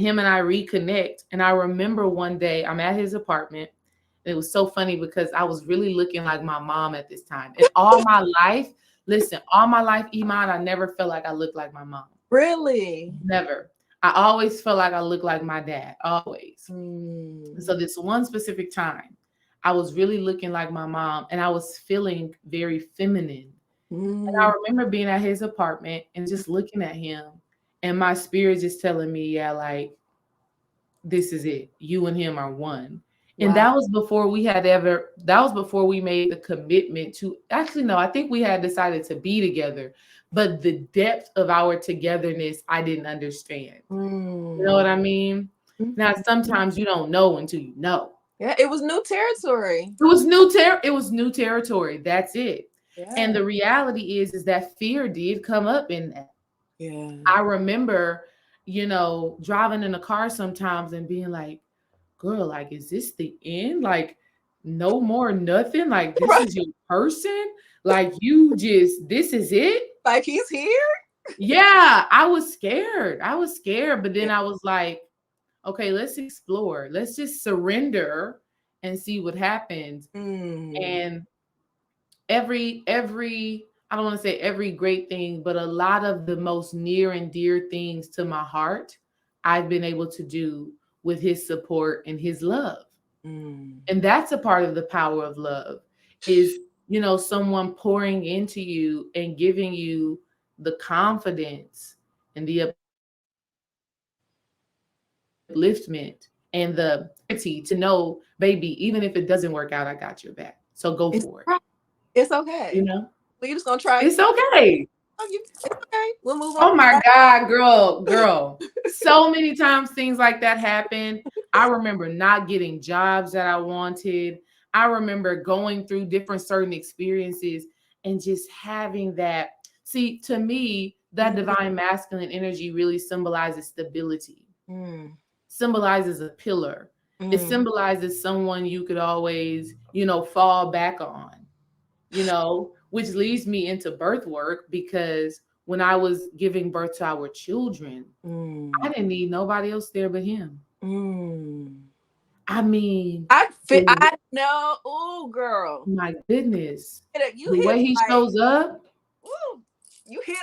him and I reconnect. And I remember one day I'm at his apartment. And it was so funny because I was really looking like my mom at this time. And all my life, Iman, I never felt like I looked like my mom. Really? Never. I always felt like I looked like my dad, always. So this one specific time, I was really looking like my mom and I was feeling very feminine. And I remember being at his apartment and just looking at him and my spirit just telling me, yeah, like, this is it. You and him are one. Wow. And that was before we made the commitment to, actually, no, I think we had decided to be together, but the depth of our togetherness, I didn't understand. You know what I mean? Now, sometimes you don't know until you know. Yeah, it was new territory. It was new territory. That's it. Yeah. And the reality is that fear did come up in that. Yeah. I remember, driving in a car sometimes and being like, girl, like, is this the end? Like, no more nothing? Like, this is your person? Like, this is it? Like, he's here? Yeah, I was scared. But then I was like, okay, let's explore. Let's just surrender and see what happens. And every I don't want to say every great thing, but a lot of the most near and dear things to my heart, I've been able to do with his support and his love. And that's a part of the power of love is, someone pouring into you and giving you the confidence and the upliftment and the ability to know, baby, even if it doesn't work out, I got your back. So go for it. It's okay. We're just gonna try. It's okay. It's okay. We'll move on. Oh my God, girl. So many times things like that happen. I remember not getting jobs that I wanted. I remember going through different certain experiences and just having that. See, to me, that divine masculine energy really symbolizes stability. Symbolizes a pillar. It symbolizes someone you could always, fall back on. Which leads me into birth work, because when I was giving birth to our children, I didn't need nobody else there but him. I mean, I know. Oh, girl. My goodness. The way he shows up. Ooh, you hit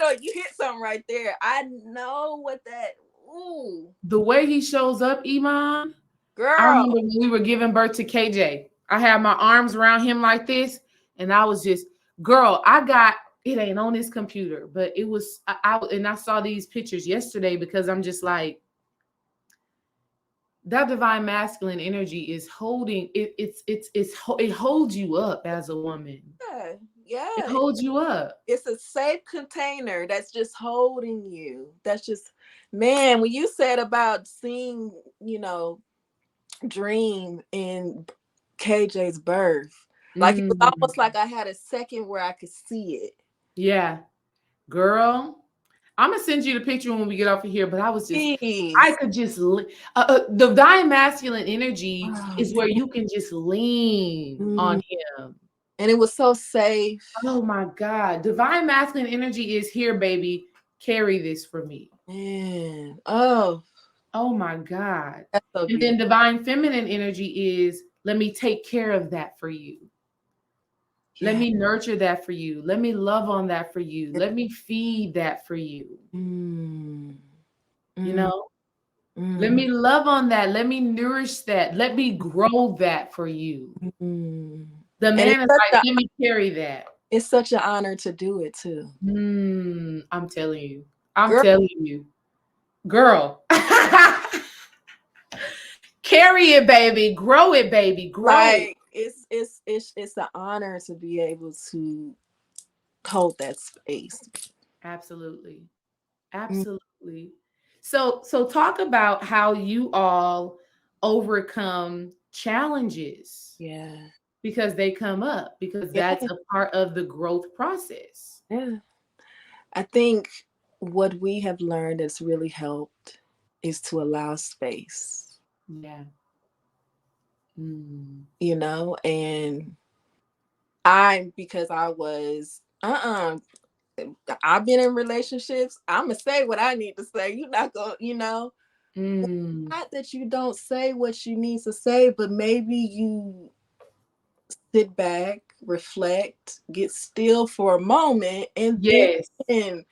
something right there. I know what that. Ooh. The way he shows up, Iman. Girl. I remember when we were giving birth to KJ. I had my arms around him like this, and I was just, girl, it ain't on this computer, but it was, I saw these pictures yesterday because I'm just like, that divine masculine energy is holding it. It holds you up as a woman. Yeah. It holds you up. It's a safe container that's just holding you. That's just, man, when you said about seeing, dream in KJ's birth, like it was almost like I had a second where I could see it. Yeah. Girl, I'm gonna send you the picture when we get off of here, but I was just, I could just, the divine masculine energy is where you can just lean on him. And it was so safe. Oh my God. Divine masculine energy is here, baby. Carry this for me. Man. Oh my God. That's so and then divine feminine energy is, let me take care of that for you. Let me nurture that for you. Let me love on that for you. Let me feed that for you. You know, let me love on that. Let me nourish that. Let me grow that for you. The man is like, let me carry that. It's such an honor to do it too. I'm telling you. Telling you. Girl. Carry it, baby. Grow it, baby. Grow it. It's an honor to be able to hold that space. Absolutely. So talk about how you all overcome challenges. Yeah. Because they come up, because that's a part of the growth process. Yeah. I think what we have learned that's really helped is to allow space. Yeah. And because I was, I've been in relationships. I'm going to say what I need to say. You're not going to, not that you don't say what you need to say, but maybe you sit back, reflect, get still for a moment, and then,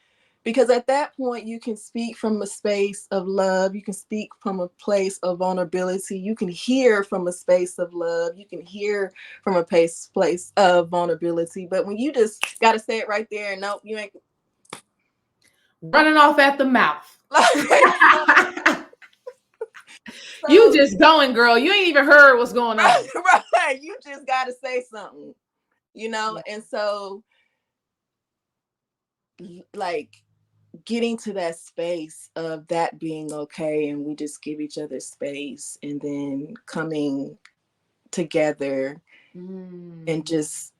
because at that point you can speak from a space of love, you can speak from a place of vulnerability, you can hear from a space of love, you can hear from a place of vulnerability. But when you just got to say it right there, and nope, you ain't running off at the mouth. You just going, girl. You ain't even heard what's going on. Right. You just got to say something, And so, like, getting to that space of that being okay, and we just give each other space, and then coming together and just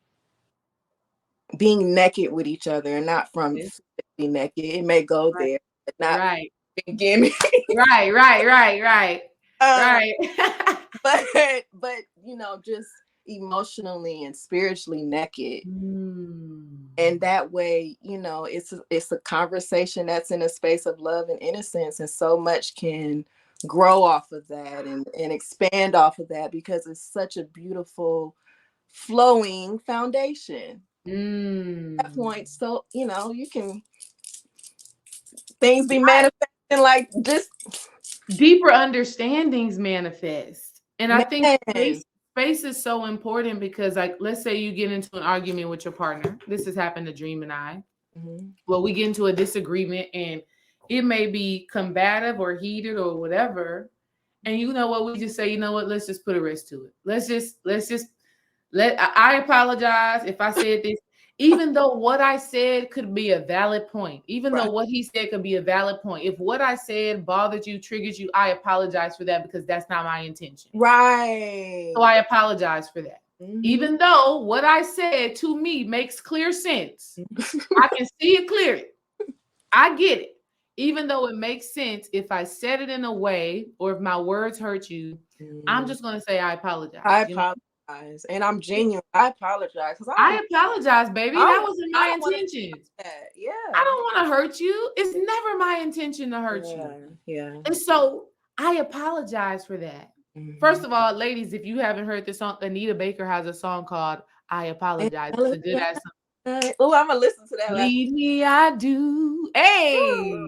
being naked with each other, and not from being naked. It may go there, but not right. Gimme. Right. Right. But just emotionally and spiritually naked. And that way, it's a conversation that's in a space of love and innocence, and so much can grow off of that and expand off of that, because it's such a beautiful flowing foundation at that point. So you can things be manifesting, like just deeper understandings manifest. And I think space is so important, because, like, let's say you get into an argument with your partner. This has happened to Dream and I. Well, we get into a disagreement, and it may be combative or heated or whatever. And you know what? We just say, you know what? Let's just put a rest to it. I apologize if I said this, even though what I said could be a valid point, even though what he said could be a valid point. If what I said bothered you, triggered you, I apologize for that, because that's not my intention. Right. So I apologize for that. Even though what I said to me makes clear sense. I can see it clearly. I get it. Even though it makes sense, if I said it in a way, or if my words hurt you, I'm just going to say I apologize. I apologize. And I'm genuine. I apologize. I apologize, baby. That wasn't my intention. Yeah. I don't want to hurt you. It's never my intention to hurt you. Yeah. And so I apologize for that. First of all, ladies, if you haven't heard this song, Anita Baker has a song called I Apologize. It's a good ass song. Oh, I'm gonna listen to that. Believe me, I do. Hey,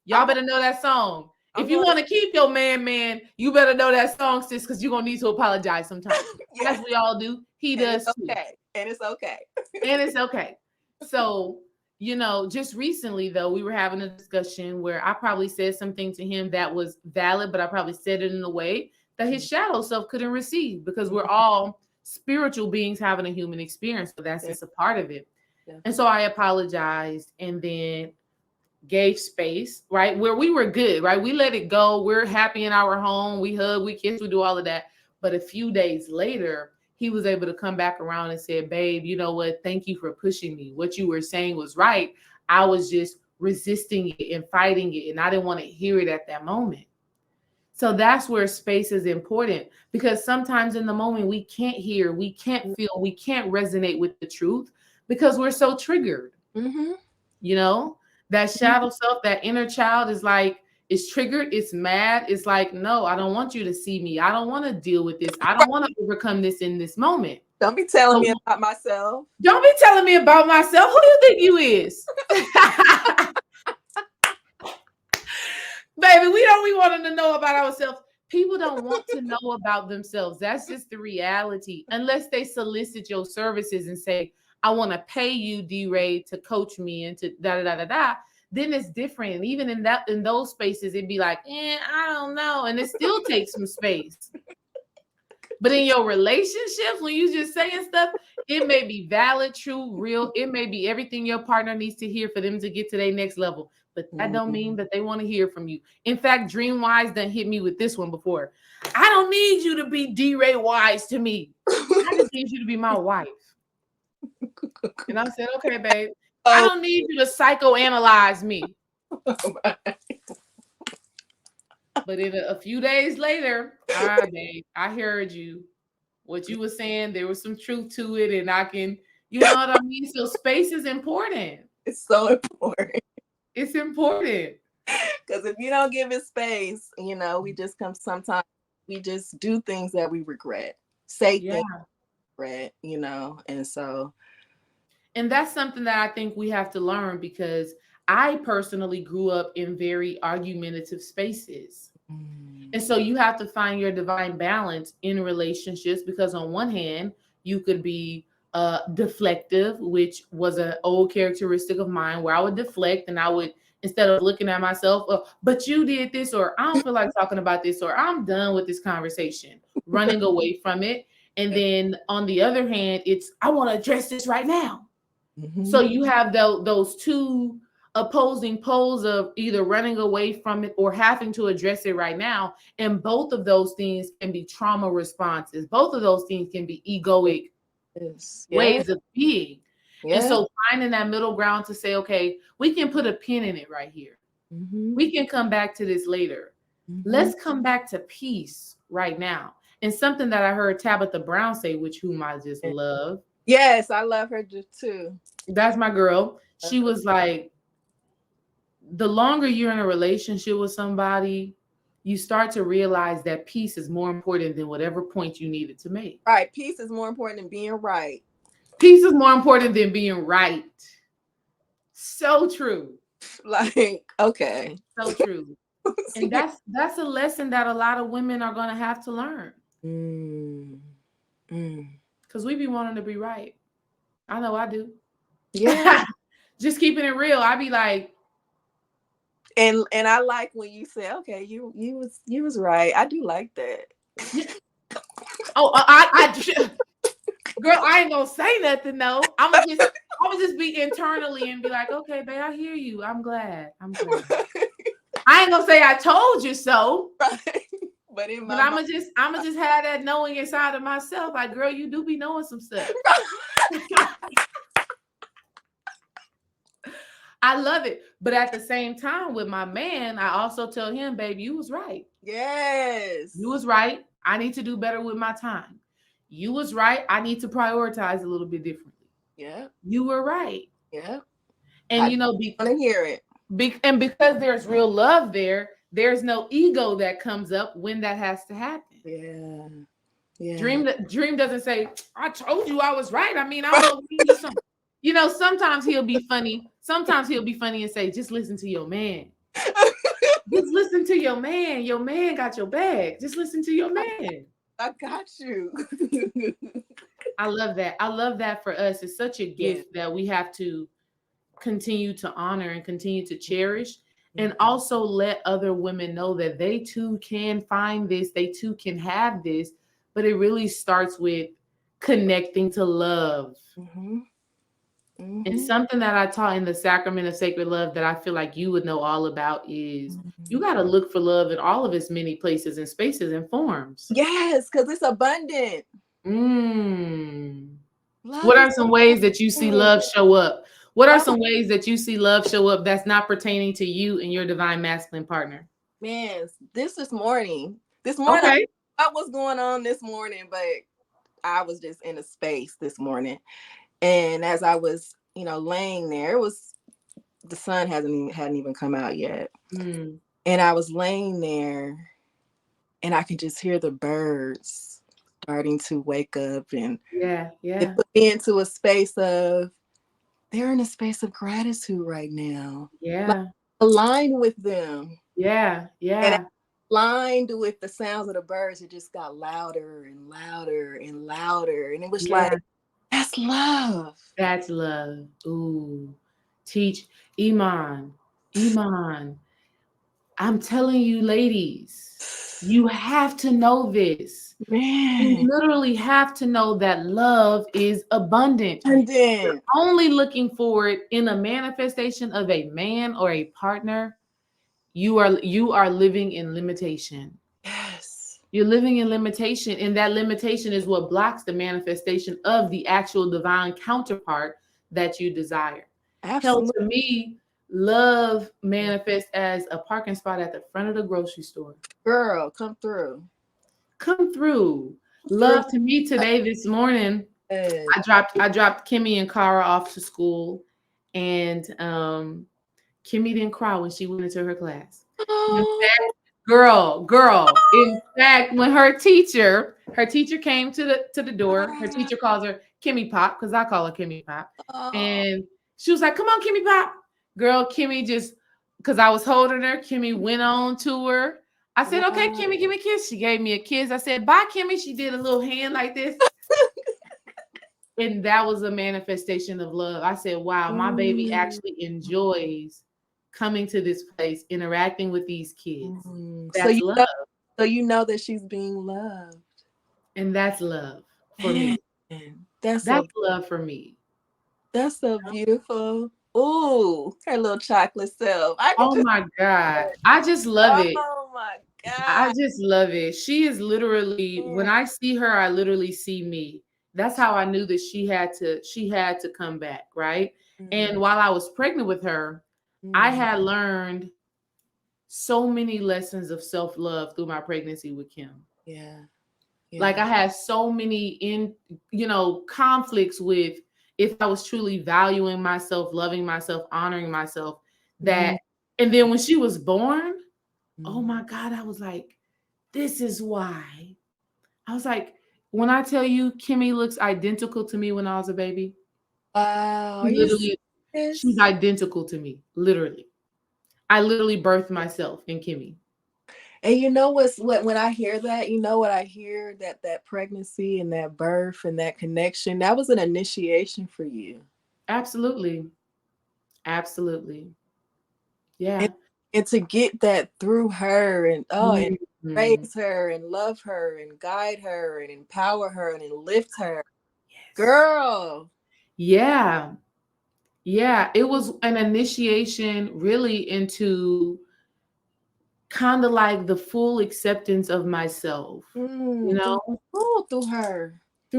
y'all better know that song. If you want to keep your man, you better know that song, sis, because you're going to need to apologize sometimes. As we all do. He does too. And it's okay. And it's okay. So, just recently, though, we were having a discussion where I probably said something to him that was valid, but I probably said it in a way that his shadow self couldn't receive, because we're all spiritual beings having a human experience. So that's just a part of it. Yeah. And so I apologized and then gave space, right? Where we were good, right? We let it go. We're happy in our home. We hug, we kiss, we do all of that. But a few days later, he was able to come back around and say, babe, you know what? Thank you for pushing me. What you were saying was right. I was just resisting it and fighting it, and I didn't want to hear it at that moment. So that's where space is important, because sometimes in the moment we can't hear, we can't feel, we can't resonate with the truth because we're so triggered. That shadow self, that inner child is like, it's triggered, it's mad. It's like, no, I don't want you to see me. I don't want to deal with this. I don't want to overcome this in this moment. Don't be telling me about myself. Don't be telling me about myself. Who do you think you is? Baby, we don't be wanting to know about ourselves. People don't want to know about themselves. That's just the reality. Unless they solicit your services and say, I want to pay you, D-Ray, to coach me and to da-da-da-da-da. Then it's different. And even in those spaces, it'd be like, I don't know. And it still takes some space. But in your relationships, when you just saying stuff, it may be valid, true, real. It may be everything your partner needs to hear for them to get to their next level. But that don't mean that they want to hear from you. In fact, Dream Wise done hit me with this one before. I don't need you to be D-Ray Wise to me. I just need you to be my wife. And I said, okay, babe. I don't need you to psychoanalyze me. But in a few days later, all right, babe, I heard you. What you were saying, there was some truth to it, and I can, you know what I mean? So space is important. It's so important. It's important. Because if you don't give it space, we just sometimes we just do things that we regret. Say things we regret, and so. And that's something that I think we have to learn, because I personally grew up in very argumentative spaces. And so you have to find your divine balance in relationships, because on one hand, you could be deflective, which was an old characteristic of mine, where I would deflect and I would, instead of looking at myself, but you did this, or I don't feel like talking about this, or I'm done with this conversation, running away from it. And then on the other hand, it's, I want to address this right now. So you have those two opposing poles of either running away from it or having to address it right now. And both of those things can be trauma responses. Both of those things can be egoic ways of being. And so finding that middle ground to say, okay, we can put a pin in it right here. We can come back to this later. Let's come back to peace right now. And something that I heard Tabitha Brown say, which whom I just love. Yes, I love her too. That's my girl. She was like, the longer you're in a relationship with somebody, you start to realize that peace is more important than whatever point you needed to make. Right. Peace is more important than being right. Peace is more important than being right. So true. Like, okay. So true. And that's a lesson that a lot of women are going to have to learn. Because we be wanting to be right. I know I do. Yeah. Just keeping it real. I be like. And I like when you say, okay, you was right. I do like that. Oh, I girl, I ain't gonna say nothing though. I'm gonna just be internally and be like, okay, babe, I hear you. I'm glad. I ain't gonna say I told you so. Right. But I'm gonna just have that knowing inside of myself. Like, girl, you do be knowing some stuff. I love it. But at the same time, with my man, I also tell him, babe, you was right. Yes. You was right. I need to do better with my time. You was right. I need to prioritize a little bit differently. Yeah. You were right. Yeah. And I want to hear it. And because there's real love there, there's no ego that comes up when that has to happen. Yeah. Yeah. Dream doesn't say, I told you I was right. I mean, I don't know. Sometimes he'll be funny. Sometimes he'll be funny and say, just listen to your man. Just listen to your man. Your man got your back. Just listen to your man. I got you. I love that. I love that for us. It's such a gift that we have to continue to honor and continue to cherish, and also let other women know that they too can find this, they too can have this, but it really starts with connecting to love. And something that I taught in the Sacrament of Sacred Love that I feel like you would know all about is you got to look for love in all of its many places and spaces and forms. Yes, because it's abundant. What are some ways that you see love show up? What are some ways that you see love show up that's not pertaining to you and your divine masculine partner? Man, this morning. This morning, okay. I don't know what was going on this morning, but I was just in a space this morning. And as I was, laying there, the sun hadn't even come out yet. And I was laying there and I could just hear the birds starting to wake up, and it put me into a space of, they're in a space of gratitude right now. Like, aligned with them. And aligned with the sounds of the birds, it just got louder and louder and louder. And it was like, that's love. That's love. Ooh. Teach Iman. I'm telling you, ladies, you have to know this. Man. You literally have to know that love is abundant. You're only looking for it in a manifestation of a man or a partner. You are living in limitation. Yes. You're living in limitation, and that limitation is what blocks the manifestation of the actual divine counterpart that you desire. Absolutely. Hell, to me, love manifests as a parking spot at the front of the grocery store. Girl, come through. Love to me today, this morning, I dropped Kimmy and Kara off to school, and Kimmy didn't cry when she went into her class. Girl. In fact, when her teacher came to the door, her teacher calls her Kimmy Pop, because I call her Kimmy Pop. And she was like, "Come on, Kimmy Pop." Girl, Kimmy just, because I was holding her, Kimmy went on to her. I said, "Okay, Kimmy, give me a kiss." She gave me a kiss. I said, "Bye, Kimmy." She did a little hand like this. And that was a manifestation of love. I said, wow, my baby actually enjoys coming to this place, interacting with these kids. That's love. So you know that she's being loved. And that's love for me. That's love for me. That's so beautiful. Ooh, her little chocolate self. My God. I just love it. Oh my God. I just love it. She is literally, when I see her, I literally see me. That's how I knew that she had to come back, right? And while I was pregnant with her, I had learned so many lessons of self-love through my pregnancy with Kim. Yeah. Like I had so many conflicts with if I was truly valuing myself, loving myself, honoring myself, that, and then when she was born, oh my God, I was like, this is why. I was like, when I tell you Kimmy looks identical to me when I was a baby. Wow. She's identical to me, literally. I literally birthed myself in Kimmy. And you know when I hear that, you know what I hear, that pregnancy and that birth and that connection, that was an initiation for you. Absolutely. Yeah. And to get that through her and and raise her and love her and guide her and empower her and lift her. Yes. Girl. Yeah. It was an initiation really into kind of like the full acceptance of myself, through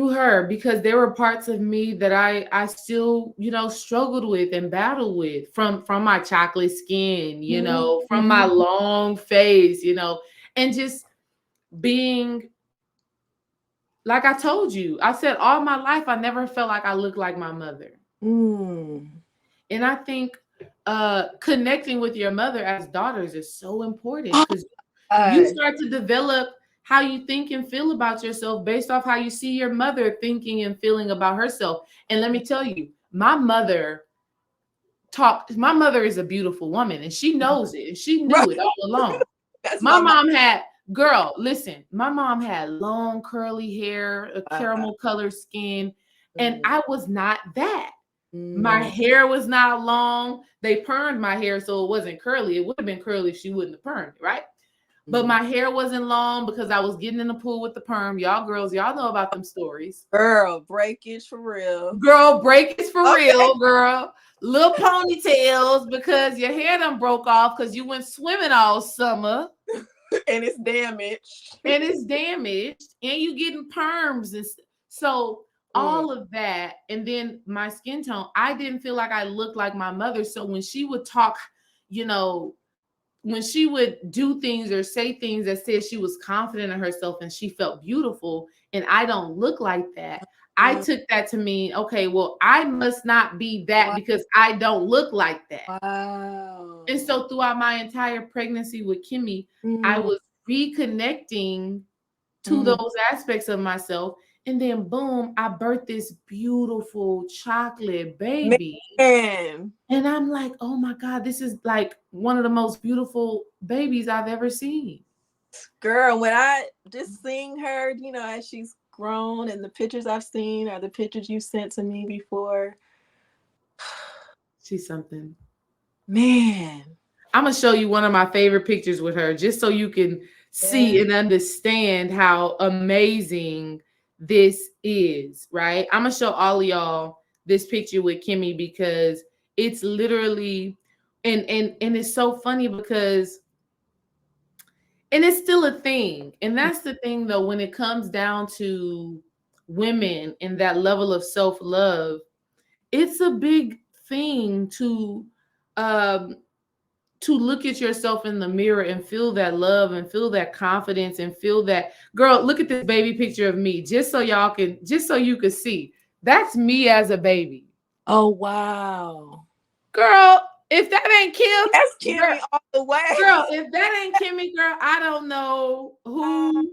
her, because there were parts of me that I still, struggled with and battled with from my chocolate skin, from my long face, and just being, like I told you, I said all my life, I never felt like I looked like my mother. And I think connecting with your mother as daughters is so important, because you start to develop how you think and feel about yourself based off how you see your mother thinking and feeling about herself. And let me tell you, my mother talk. My mother is a beautiful woman, and she knows it, and she knew it all along. That's My mom had, girl, listen, my mom had long curly hair, a caramel colored skin, and I was not that. My hair was not long. They permed my hair so it wasn't curly. It would have been curly if she wouldn't have permed it, right? But my hair wasn't long because I was getting in the pool with the perm. Y'all girls, y'all know about them stories. Girl, breakage for real. Girl, breakage for real, girl. Little ponytails because your hair done broke off because you went swimming all summer. And it's damaged. And you getting perms. And so all of that. And then my skin tone, I didn't feel like I looked like my mother. So when she would talk, you know, when she would do things or say things that said she was confident in herself and she felt beautiful, and I don't look like that, I took that to mean, okay, well, I must not be that because I don't look like that. Wow. And so throughout my entire pregnancy with Kimmy, I was reconnecting to those aspects of myself. And then boom, I birthed this beautiful chocolate baby. Man. And I'm like, oh my God, this is like one of the most beautiful babies I've ever seen. Girl, when I just seeing her, you know, as she's grown, and the pictures I've seen are the pictures you sent to me before. She's something. Man. I'm going to show you one of my favorite pictures with her just so you can see and understand how amazing this is, right? I'm going to show all of y'all this picture with Kimmy because it's literally, and it's so funny because, and it's still a thing. And that's the thing though, when it comes down to women and that level of self-love, it's a big thing to look at yourself in the mirror and feel that love and feel that confidence and feel that, girl, look at this baby picture of me, just so you could see. That's me as a baby. Oh, wow. Girl, if that ain't Kim, that's Kimmy all the way. Girl, if that ain't Kimmy, girl, I don't know who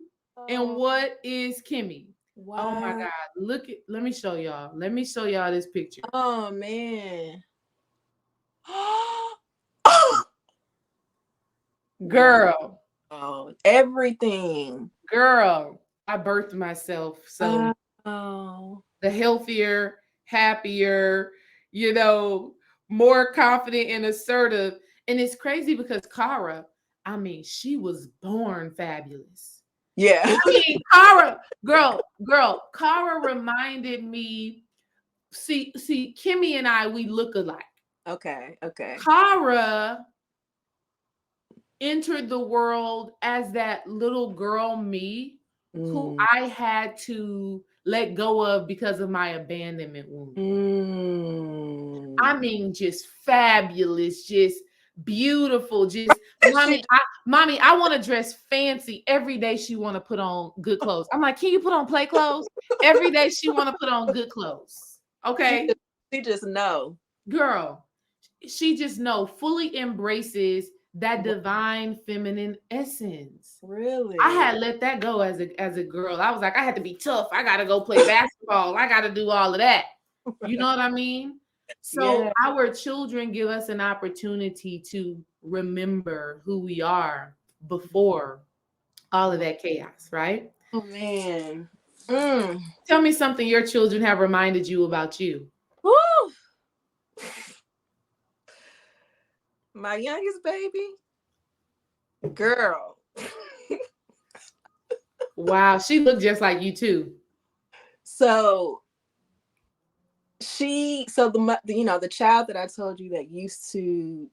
and what is Kimmy. Wow. Oh my God. Let me show y'all. Let me show y'all this picture. Oh man. Girl. Oh, everything. Girl, I birthed myself. So the healthier, happier, you know, more confident and assertive. And it's crazy because Cara, I mean, she was born fabulous. Yeah. I mean, Cara reminded me, see, Kimmy and I, we look alike. Okay. Cara entered the world as that little girl me who I had to let go of because of my abandonment wound. I mean, just fabulous, just beautiful, just mommy, I want to dress fancy. Every day she want to put on good clothes. I'm like, can you put on play clothes? Every day she want to put on good clothes. Okay. She just know. Girl, she just fully embraces that divine feminine essence. Really? I had let that go as a girl. I was like, I had to be tough. I got to go play basketball. I got to do all of that. You know what I mean? So our children give us an opportunity to remember who we are before all of that chaos, right? Oh, man. Tell me something your children have reminded you about you. Woo! My youngest baby, girl. Wow, she looked just like you too. So the child that I told you that used to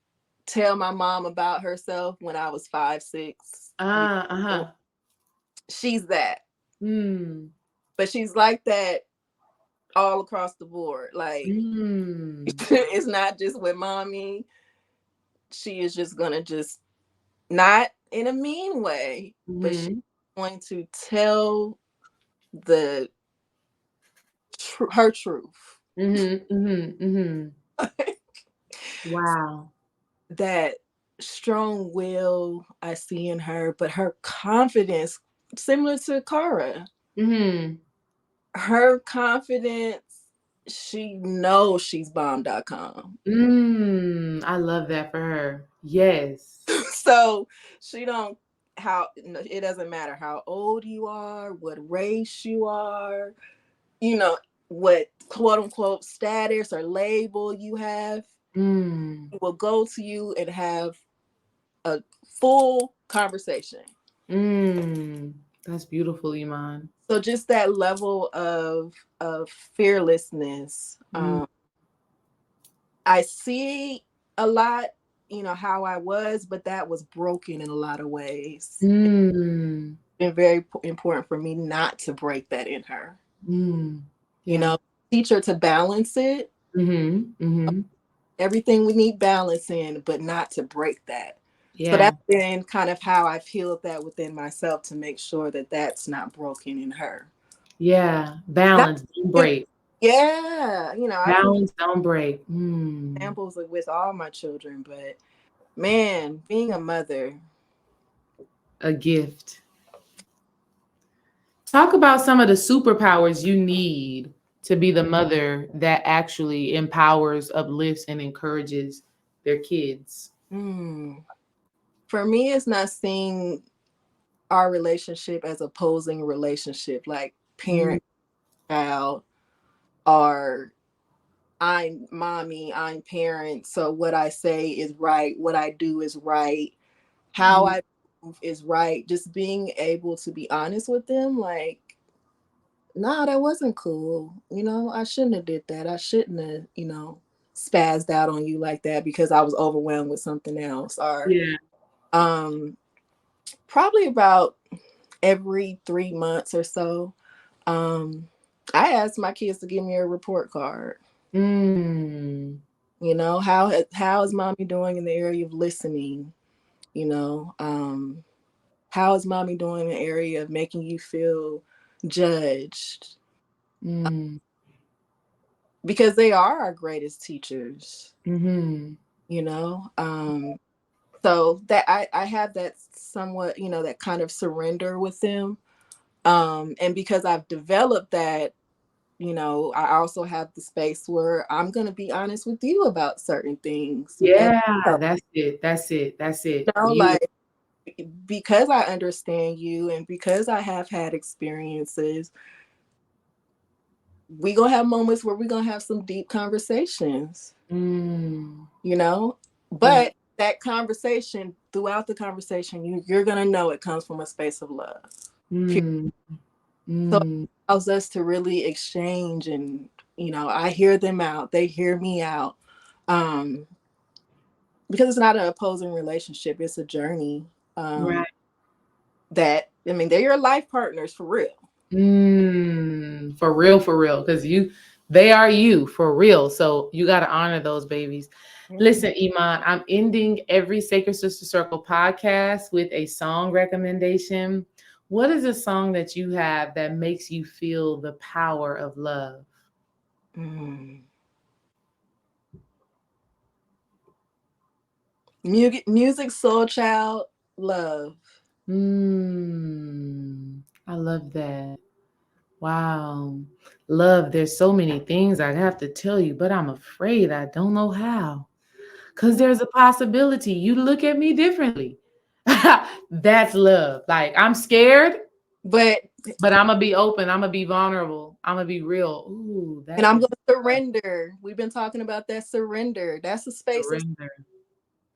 tell my mom about herself when I was 5, 6. She's that. But she's like that all across the board. Like it's not just with mommy. She is just gonna just not in a mean way, but she's going to tell her truth. Wow. That strong will I see in her, but her confidence, similar to Cara. Her confidence, she knows she's bomb.com. I love that for her. Yes. So she don't, it doesn't matter how old you are, what race you are, what quote unquote status or label you have. It will go to you and have a full conversation. That's beautiful, Iman. So just that level of fearlessness. I see a lot, how I was, but that was broken in a lot of ways. It's been very important for me not to break that in her. Teach her to balance it. Everything we need balance in, but not to break that. So that's been kind of how I've healed that within myself, to make sure that that's not broken in her. Balance, don't break. Balance, don't break. Examples with all my children, but man, being a mother, a gift. Talk about some of the superpowers you need to be the mother that actually empowers, uplifts, and encourages their kids. For me, it's not seeing our relationship as opposing relationship, like parent, child, or I'm mommy, I'm parent, so what I say is right, what I do is right, how I move is right. Just being able to be honest with them, like, nah, that wasn't cool. I shouldn't have did that. I shouldn't have, spazzed out on you like that because I was overwhelmed with something else. Or probably about every 3 months or so, I asked my kids to give me a report card. How is mommy doing in the area of listening? How is mommy doing in the area of making you feel judged? Because they are our greatest teachers. So that I have that somewhat, that kind of surrender with them. And because I've developed that, I also have the space where I'm going to be honest with you about certain things. That's it. Like, because I understand you and because I have had experiences, we going to have moments where we're going to have some deep conversations, but that conversation, throughout the conversation, you're going to know it comes from a space of love. So it allows us to really exchange, and I hear them out, they hear me out, because it's not an opposing relationship, it's a journey. That, they're your life partners for real. For real, because they are you for real, so you got to honor those babies. Listen, Iman, I'm ending every Sacred Sista Circle podcast with a song recommendation. What is a song that you have that makes you feel the power of love? Music, Soul Child, Love. I love that. Wow. Love, there's so many things I have to tell you, but I'm afraid I don't know how. Because there's a possibility you look at me differently. That's love. Like, I'm scared, but I'm going to be open. I'm going to be vulnerable. I'm going to be real. Ooh, and I'm going to surrender. We've been talking about that surrender. That's a space of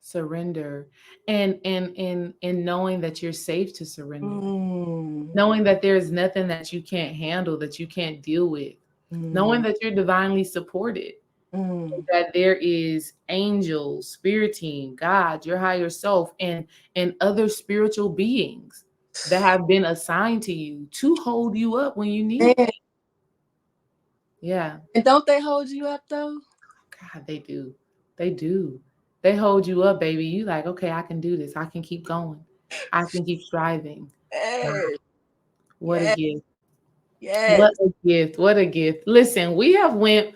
surrender. And knowing that you're safe to surrender. Knowing that there's nothing that you can't handle, that you can't deal with. Knowing that you're divinely supported. That there is angels, spirit team, God, your higher self, and other spiritual beings that have been assigned to you to hold you up when you need it. Yeah. And don't they hold you up though? God, they do. They do. They hold you up, baby. You like, okay, I can do this. I can keep going. I can keep striving. Yes. What a gift. Yes. What a gift. What a gift. Listen, we have went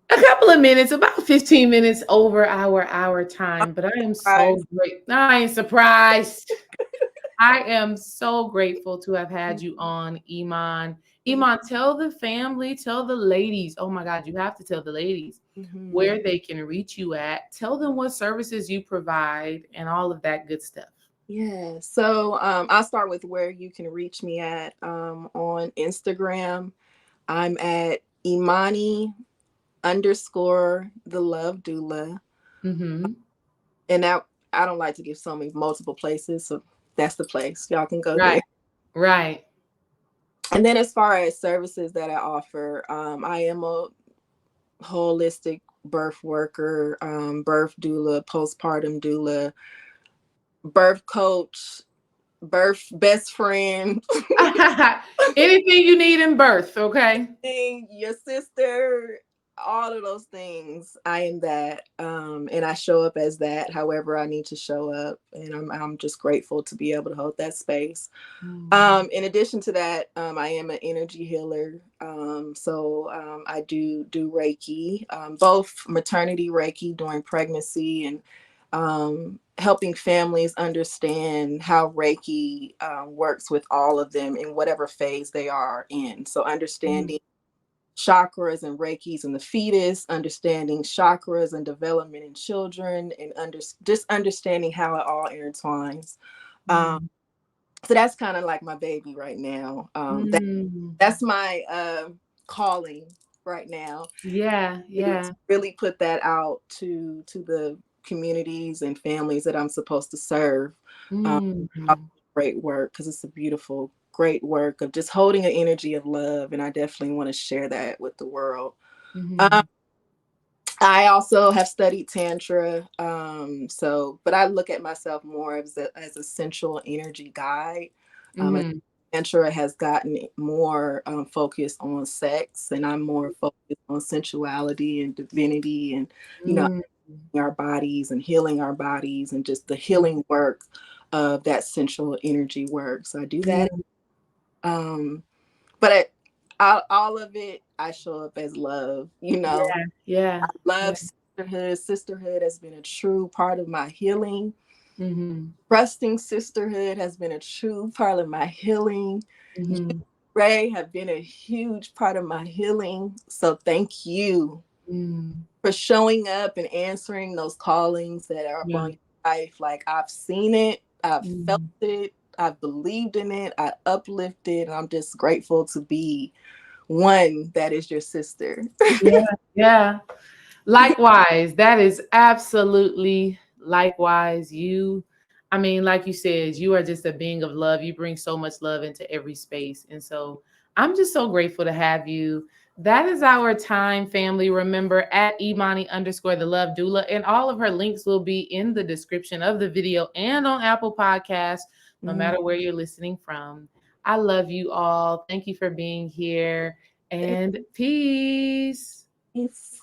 a couple of minutes, about 15 minutes over our time, but I am so great. I ain't surprised. I am so grateful to have had you on, Iman. Iman, tell the family, tell the ladies. Oh my God, you have to tell the ladies where they can reach you at. Tell them what services you provide and all of that good stuff. Yeah. So I'll start with where you can reach me at on Instagram. I'm at Imani _The Love Doula. And that, I don't like to give so many multiple places. So that's the place. Y'all can go there. Right. And then as far as services that I offer, I am a holistic birth worker, birth doula, postpartum doula, birth coach, birth best friend. Anything you need in birth, okay? Your sister, all of those things. I am that. And I show up as that however I need to show up. And I'm just grateful to be able to hold that space. In addition to that, I am an energy healer. So I do Reiki, both maternity Reiki during pregnancy and helping families understand how Reiki works with all of them in whatever phase they are in. So understanding chakras and Reikis in the fetus, understanding chakras and development in children, and just understanding how it all intertwines. So that's kind of like my baby right now. That's my calling right now. Yeah. To really put that out to the communities and families that I'm supposed to serve. Great work, because it's a beautiful, great work of just holding an energy of love, and I definitely want to share that with the world. I also have studied Tantra, but I look at myself more as a sensual energy guide. Tantra has gotten more focused on sex, and I'm more focused on sensuality and divinity, and our bodies and healing our bodies, and just the healing work of that sensual energy work. So I do that. But all of it, I show up as love, I love sisterhood. Sisterhood has been a true part of my healing. Trusting sisterhood has been a true part of my healing. Ray have been a huge part of my healing. So thank you for showing up and answering those callings that are upon your life. Like, I've seen it, I've felt it, I've believed in it, I uplifted, and I'm just grateful to be one that is your sister. Yeah. Likewise, that is absolutely likewise. I mean, like you said, you are just a being of love. You bring so much love into every space. And so I'm just so grateful to have you. That is our time, family. Remember, at Imani _The Love Doula, and all of her links will be in the description of the video and on Apple Podcasts, no matter where you're listening from. I love you all. Thank you for being here, and peace. Peace.